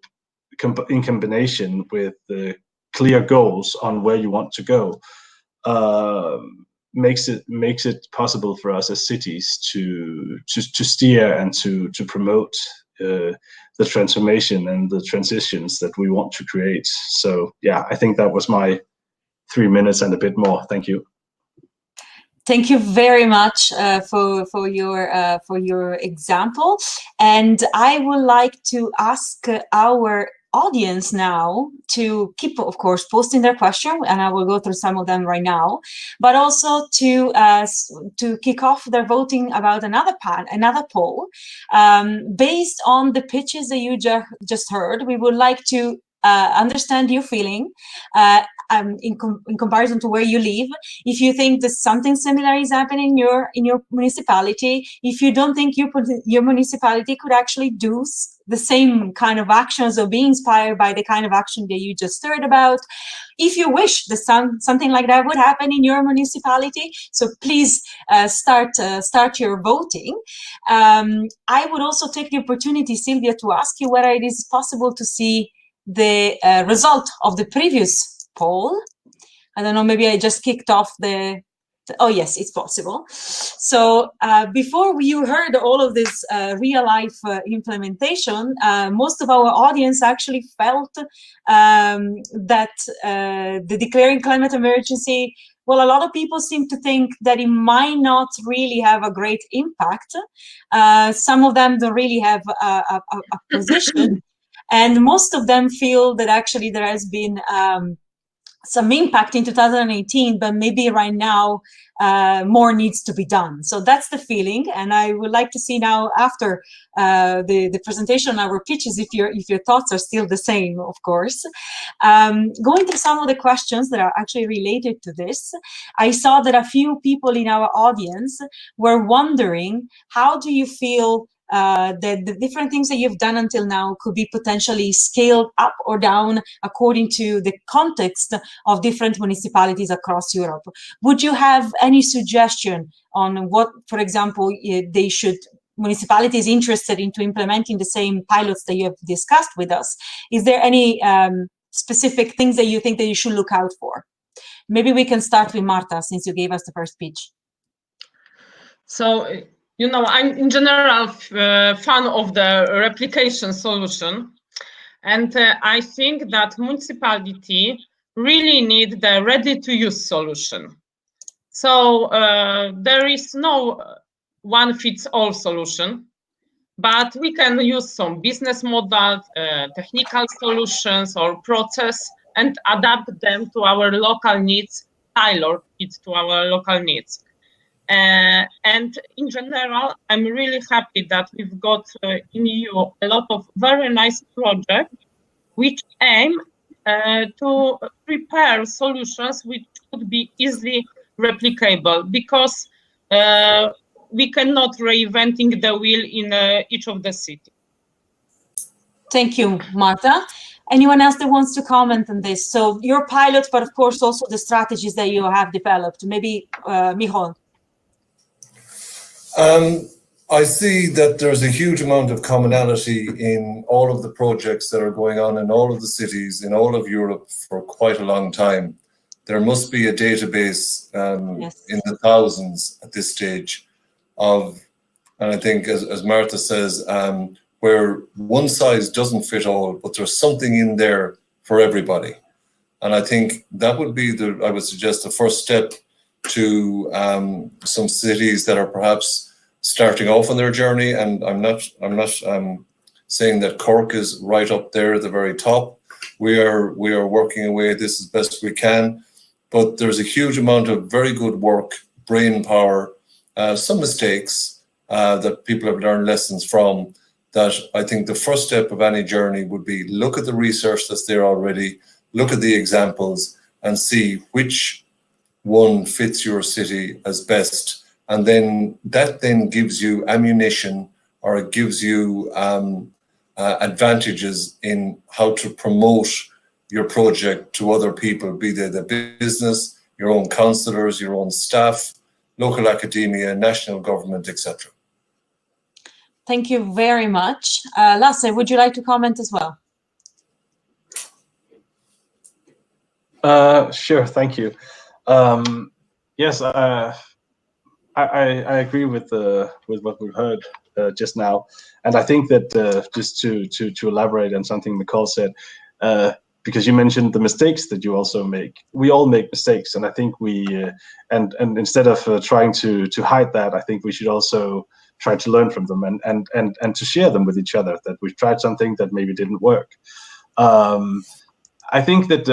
in combination with clear goals on where you want to go makes it possible for us as cities to steer and to promote the transformation and the transitions that we want to create. So yeah, I think that was my 3 minutes and a bit more. Thank you. Thank you very much for your example, and I would like to ask our audience now to keep, of course, posting their question, and I will go through some of them right now, but also to kick off their voting about another poll based on the pitches that you just heard. We would like to understand your feeling in comparison to where you live. If you think that something similar is happening in your municipality, if you don't think your municipality could actually do the same kind of actions or be inspired by the kind of action that you just heard about, if you wish that something like that would happen in your municipality, so please start your voting. I would also take the opportunity, Sylvia, to ask you whether it is possible to see the result of the previous poll. I don't know, maybe I just kicked off oh yes, it's possible. So before you heard all of this real life implementation, most of our audience actually felt that the declaring climate emergency, well, a lot of people seem to think that it might not really have a great impact. Some of them don't really have a position. And most of them feel that actually there has been some impact in 2018, but maybe right now more needs to be done. So that's the feeling, and I would like to see now after the presentation, our pitches, if your thoughts are still the same, of course. Going through some of the questions that are actually related to this, I saw that a few people in our audience were wondering, how do you feel that the different things that you've done until now could be potentially scaled up or down according to the context of different municipalities across Europe? Would you have any suggestion on what, for example, municipalities interested into implementing the same pilots that you have discussed with us? Is there any specific things that you think that you should look out for? Maybe we can start with Marta, since you gave us the first pitch. So, you know, I'm in general fan of the replication solution, and I think that municipality really need the ready-to-use solution. So there is no one-fits-all solution, but we can use some business model, technical solutions or process, and adapt them to our local needs, tailor it to our local needs. And in general, I'm really happy that we've got in EU a lot of very nice projects which aim to prepare solutions which could be easily replicable, because we cannot reinventing the wheel in each of the cities. Thank you, Marta. Anyone else that wants to comment on this? So your pilots, but of course also the strategies that you have developed. Maybe Michal. I see that there's a huge amount of commonality in all of the projects that are going on in all of the cities in all of Europe for quite a long time. There must be a database yes, in the thousands at this stage of, and I think as Marta says, where one size doesn't fit all, but there's something in there for everybody. And I think that would be I would suggest the first step to some cities that are perhaps starting off on their journey. And I'm not saying that Cork is right up there at the very top. We are working away at this as best we can, but there's a huge amount of very good work, brain power, some mistakes that people have learned lessons from, that I think the first step of any journey would be look at the research that's there already, look at the examples and see which one fits your city as best. And then that then gives you ammunition, or it gives you advantages in how to promote your project to other people, be they the business, your own councillors, your own staff, local academia, national government, etc. Thank you very much. Lasse, would you like to comment as well? Sure, thank you. Yes, I agree with what we've heard just now, and I think that just to elaborate on something Nicole said, because you mentioned the mistakes that you also make. We all make mistakes, and I think we and instead of trying to hide that, I think we should also try to learn from them and to share them with each other, that we've tried something that maybe didn't work. I think that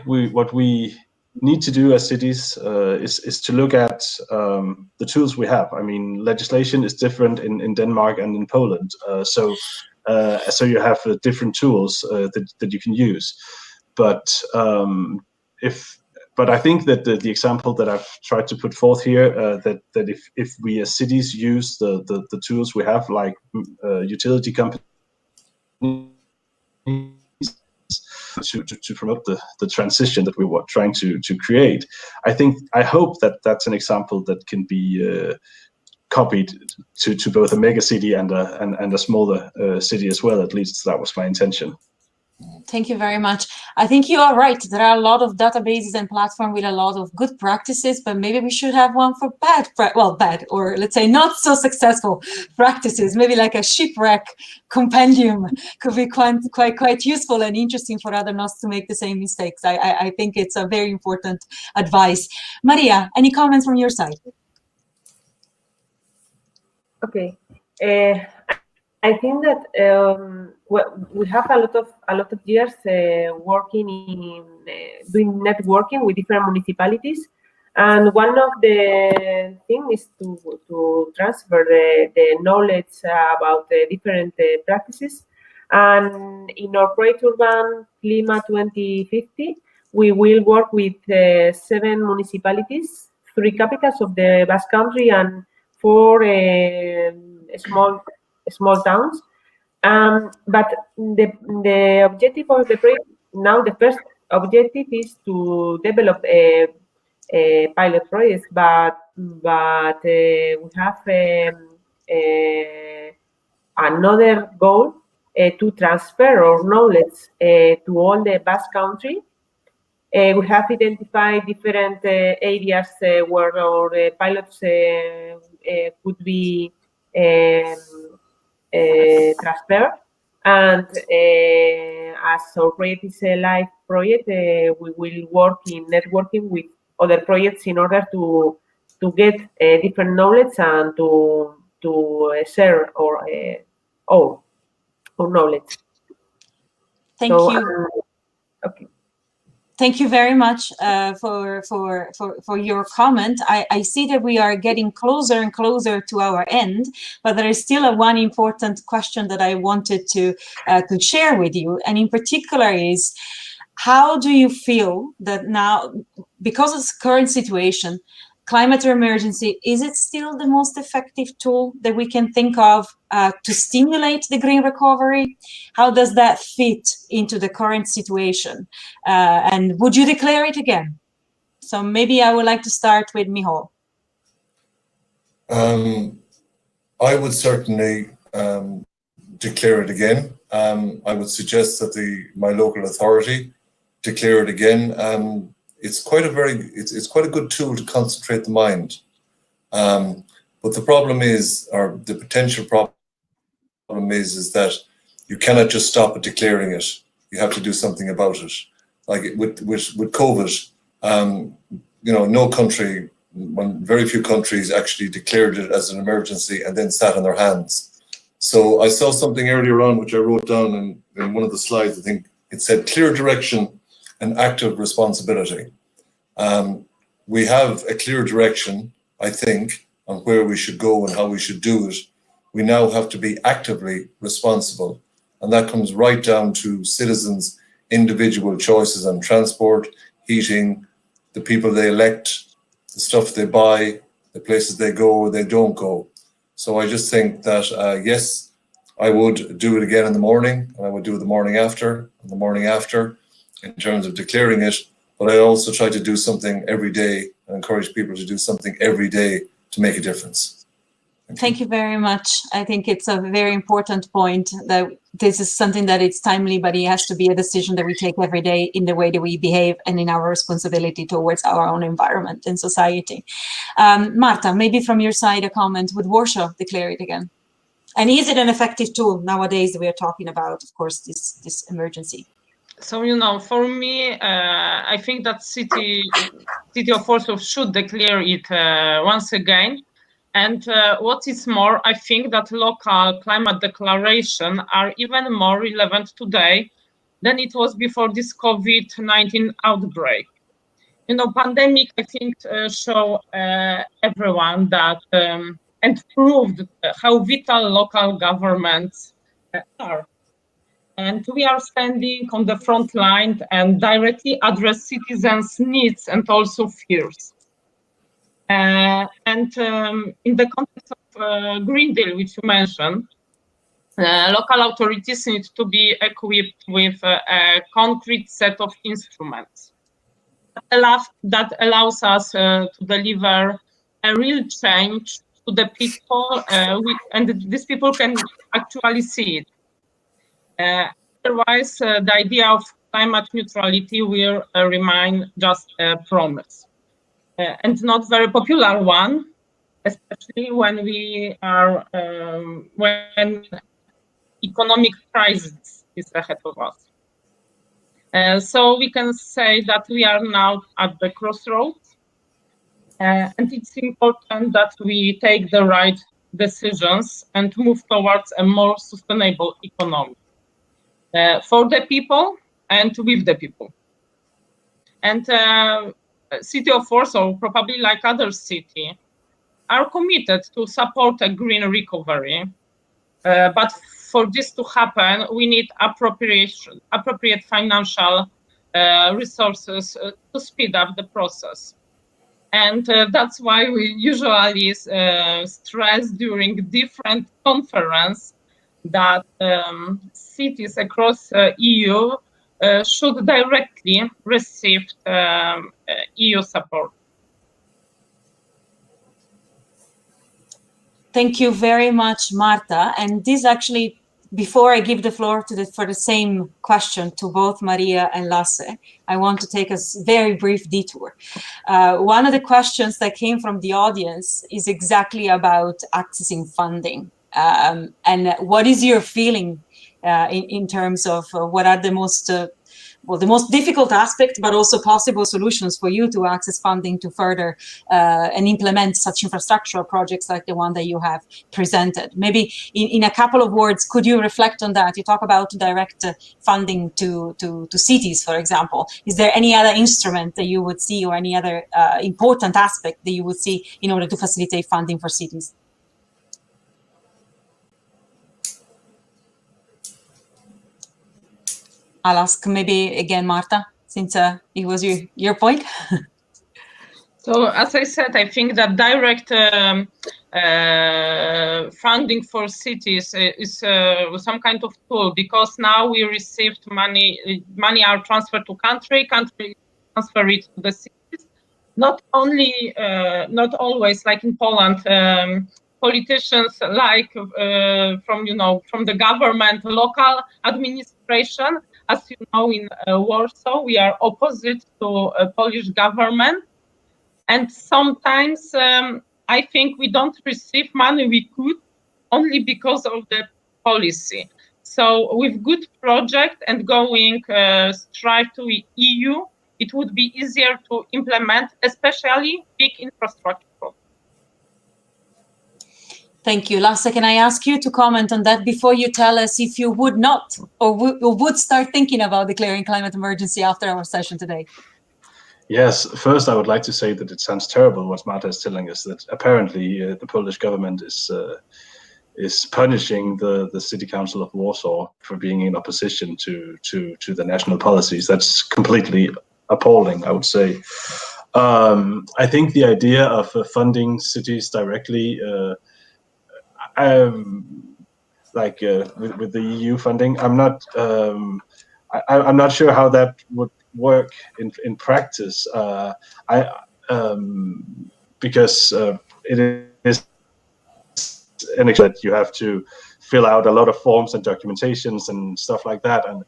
what we need to do as cities is to look at the tools we have. I mean, legislation is different in Denmark and in Poland, so you have different tools that you can use. But I think that the example that I've tried to put forth here, that if we as cities use the tools we have, like utility companies, to promote the transition that we were trying to create, I hope that that's an example that can be copied to both a mega city and a smaller city as well. At least that was my intention. Thank you very much. I think you are right. There are a lot of databases and platforms with a lot of good practices, but maybe we should have one for bad, or let's say not so successful practices. Maybe like a shipwreck compendium could be quite useful and interesting for others not to make the same mistakes. I think it's a very important advice. Maria, any comments from your side? Okay. I think that we have a lot of years working in doing networking with different municipalities, and one of the things is to transfer the knowledge about the different practices. And in our project Urban Clima 2050, we will work with 7 municipalities, 3 capitals of the Basque Country and 4 small towns, but the objective of the project now, the first objective is to develop a pilot project, but we have another goal to transfer our knowledge to all the Basque Country. We have identified different areas where our pilots could be transfer, and as our project is a live project, we will work in networking with other projects in order to get different knowledge and to share our knowledge. Thank you. Okay. Thank you very much for your comment. I see that we are getting closer and closer to our end, but there is still one important question that I wanted to share with you, and in particular is, how do you feel that now, because of the current situation, climate emergency, is it still the most effective tool that we can think of to stimulate the green recovery? How does that fit into the current situation? And would you declare it again? So maybe I would like to start with Michal. I would certainly declare it again. I would suggest that my local authority declare it again. It's quite a good tool to concentrate the mind. But the problem is, or the potential problem is that you cannot just stop at declaring it. You have to do something about it. Like with COVID, no country, very few countries actually declared it as an emergency and then sat on their hands. So I saw something earlier on, which I wrote down in one of the slides. I think it said clear direction and active responsibility. We have a clear direction, I think, on where we should go and how we should do it. We now have to be actively responsible. And that comes right down to citizens' individual choices on transport, heating, the people they elect, the stuff they buy, the places they go or they don't go. So I just think that, yes, I would do it again in the morning, and I would do it the morning after, and the morning after, in terms of declaring it. But I also try to do something every day and encourage people to do something every day to make a difference. Thank you very much. I think it's a very important point that this is something that it's timely, but it has to be a decision that we take every day in the way that we behave and in our responsibility towards our own environment and society. Marta, maybe from your side, a comment. Would Warsaw declare it again? And is it an effective tool nowadays that we are talking about, of course, this emergency? So, you know, for me, I think that city of Warsaw should declare it once again. And what is more, I think that local climate declarations are even more relevant today than it was before this COVID-19 outbreak. You know, pandemic, I think, show everyone that and proved how vital local governments are. And we are standing on the front line and directly address citizens' needs and also fears. In the context of Green Deal, which you mentioned, local authorities need to be equipped with a concrete set of instruments that allows us to deliver a real change to the people, and these people can actually see it. Otherwise, the idea of climate neutrality will remain just a promise. And not very popular one, especially when we are when economic crisis is ahead of us. So we can say that we are now at the crossroads, and it's important that we take the right decisions and move towards a more sustainable economy for the people and with the people. And City of Warsaw, probably like other cities, are committed to support a green recovery. But for this to happen, we need appropriate financial resources to speed up the process. And that's why we usually stress during different conferences that cities across EU should directly receive EU support. Thank you very much, Marta. And this actually, before I give the floor for the same question to both Maria and Lasse, I want to take a very brief detour. One of the questions that came from the audience is exactly about accessing funding. And what is your feeling in terms of what are the most the most difficult aspect, but also possible solutions for you to access funding to further and implement such infrastructural projects like the one that you have presented. Maybe in a couple of words, could you reflect on that? You talk about direct funding to cities, for example. Is there any other instrument that you would see or any other important aspect that you would see in order to facilitate funding for cities? I'll ask maybe again, Marta, since it was your point. So as I said, I think that direct funding for cities is some kind of tool, because now we received money are transferred to country transfer it to the cities. Not always like in Poland, politicians like from the government, local administration. As you know, in Warsaw, we are opposite to Polish government. And sometimes I think we don't receive money we could only because of the policy. So with good project and going strive to EU, it would be easier to implement, especially big infrastructure projects. Thank you. Lasse, can I ask you to comment on that before you tell us if you would not or would start thinking about declaring climate emergency after our session today? Yes, first I would like to say that it sounds terrible what Marta is telling us, that apparently the Polish government is punishing the City Council of Warsaw for being in opposition to the national policies. That's completely appalling, I would say. I think the idea of funding cities directly, with the EU funding, I'm not sure how that would work in practice. Because it is an that you have to fill out a lot of forms and documentations and stuff like that. And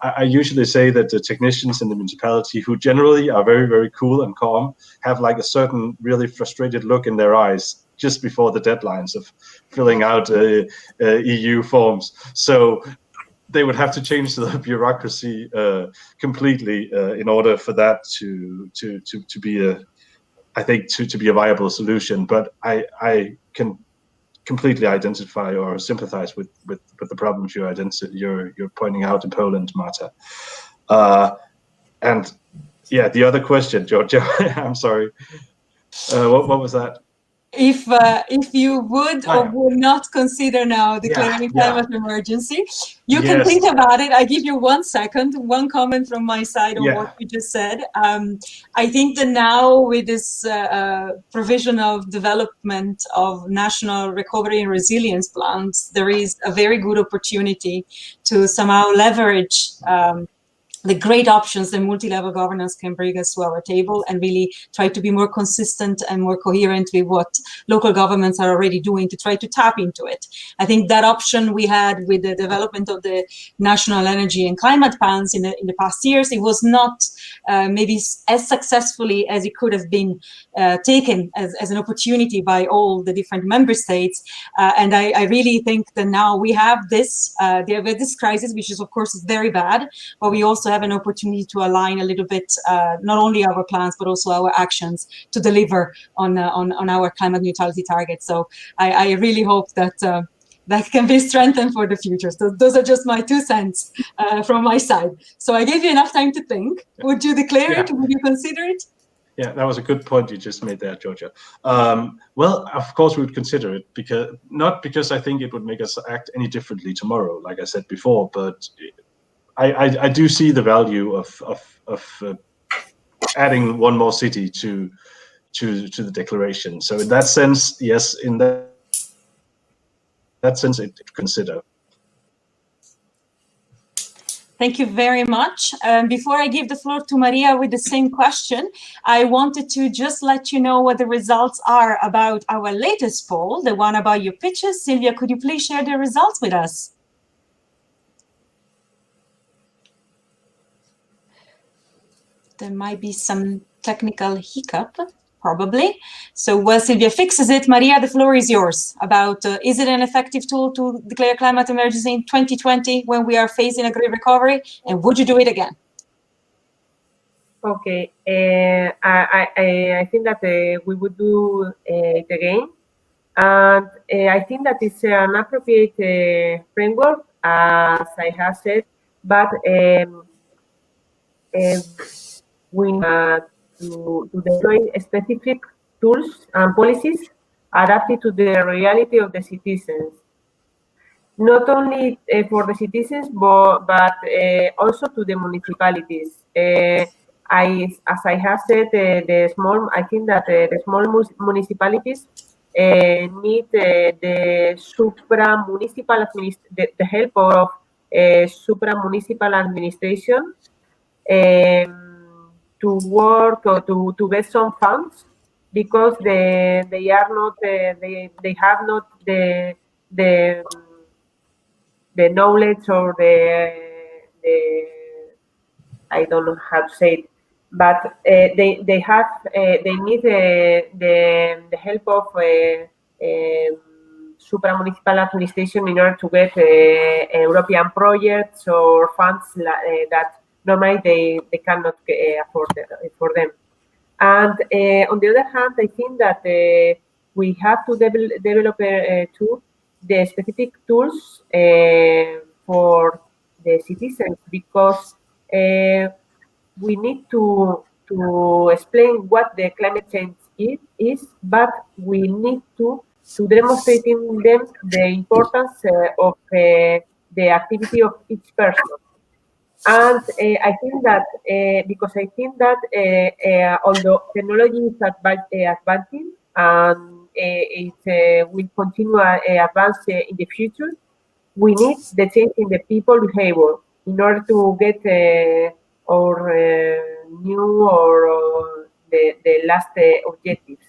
I usually say that the technicians in the municipality, who generally are very, very cool and calm, have like a certain really frustrated look in their eyes just before the deadlines of filling out EU forms. So they would have to change the bureaucracy completely in order for that to be to be a viable solution. But I can completely identify or sympathize with the problems you're pointing out in Poland, Marta. And yeah, the other question, Georgia, I'm sorry. What was that? If you would or would not consider now declaring climate emergency, you can think about it. I give you 1 second, one comment from my side on what you just said. I think that now with this provision of development of national recovery and resilience plans, there is a very good opportunity to somehow leverage the great options that multi-level governance can bring us to our table, and really try to be more consistent and more coherent with what local governments are already doing to try to tap into it. I think that option we had with the development of the national energy and climate plans in the past years, it was not maybe as successfully as it could have been taken as an opportunity by all the different member states. And I really think that now we have this crisis, which is of course very bad, but we also have an opportunity to align a little bit, not only our plans, but also our actions to deliver on our climate neutrality targets. So I really hope that that can be strengthened for the future. So those are just my 2 cents from my side. So I gave you enough time to think. Would you declare it? Would you consider it? Yeah, that was a good point you just made there, Georgia. Well, of course we would consider it, not because I think it would make us act any differently tomorrow, like I said before, but I do see the value of adding one more city to the declaration. So in that sense, yes, in that sense, it consider. Thank you very much. Before I give the floor to Maria with the same question, I wanted to just let you know what the results are about our latest poll, the one about your pitches. Sylvia, could you please share the results with us? There might be some technical hiccup, probably. So while Sylvia fixes it, Maria, the floor is yours. About is it an effective tool to declare climate emergency in 2020 when we are facing a great recovery? And would you do it again? Okay, I think that we would do it again. And I think that it's an appropriate framework, as I have said, but we need to deploy specific tools and policies adapted to the reality of the citizens. Not only for the citizens, but also to the municipalities. As I have said, I think that the small municipalities need the help of supra-municipal administration to work or to get some funds, because they have not the knowledge or the I don't know how to say it, but they need the help of supra-municipal administration in order to get European projects or funds that normally they cannot afford for them. And on the other hand, I think that we have to develop too the specific tools for the citizens, because we need to explain what the climate change is, but we need to demonstrate in them the importance of the activity of each person. And I think that because I think that although technology is advancing and it will continue advance in the future, we need the change in the people behavior in order to get our new or the last objectives.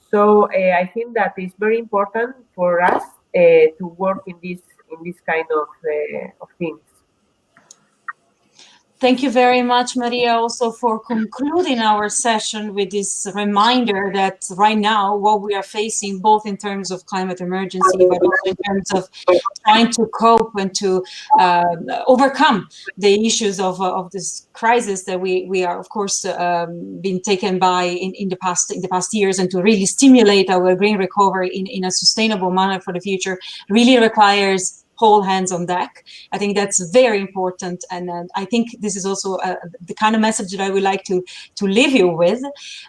So I think that it's very important for us to work in this kind of things. Thank you very much, Maria, also for concluding our session with this reminder that right now what we are facing, both in terms of climate emergency, but also in terms of trying to cope and to overcome the issues of this crisis that we are, of course, being taken by in the past years, and to really stimulate our green recovery in a sustainable manner for the future really requires whole hands on deck. I think that's very important, and I think this is also the kind of message that I would like to leave you with.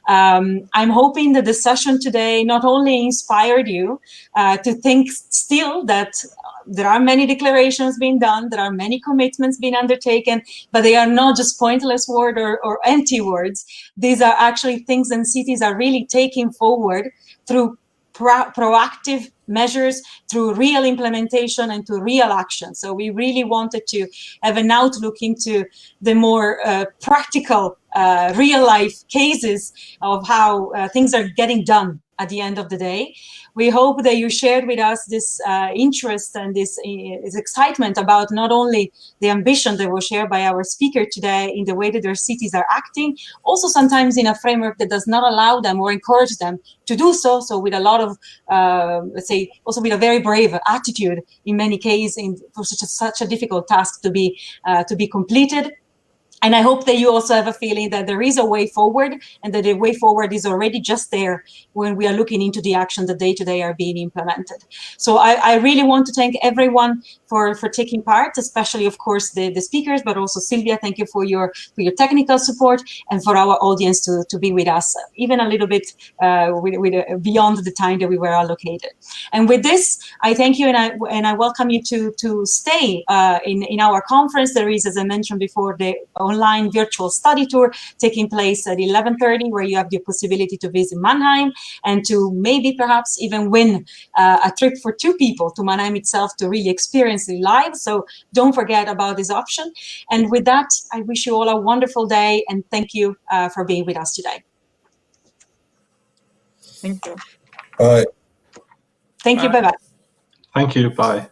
I'm hoping that the session today not only inspired you to think still that there are many declarations being done, there are many commitments being undertaken, but they are not just pointless words or empty words. These are actually things that cities are really taking forward through proactive measures, through real implementation and to real action. So we really wanted to have an outlook into the more practical real life cases of how things are getting done at the end of the day. We hope that you shared with us this interest and this excitement about not only the ambition that was shared by our speaker today in the way that their cities are acting, also sometimes in a framework that does not allow them or encourage them to do so. So with a lot of, let's say, also with a very brave attitude in many cases for such a difficult task to be completed. And I hope that you also have a feeling that there is a way forward, and that the way forward is already just there when we are looking into the action that day to day are being implemented. So I really want to thank everyone for taking part, especially, of course, the speakers, but also Sylvia, thank you for your technical support, and for our audience to be with us, even a little bit beyond the time that we were allocated. And with this, I thank you, and I welcome you to stay in our conference. There is, as I mentioned before, the online virtual study tour taking place at 11:30, where you have the possibility to visit Mannheim and to maybe perhaps even win a trip for 2 people to Mannheim itself to really experience it live. So don't forget about this option. And with that, I wish you all a wonderful day, and thank you for being with us today. Thank you. Bye. Thank you. Bye-bye. Thank you. Bye.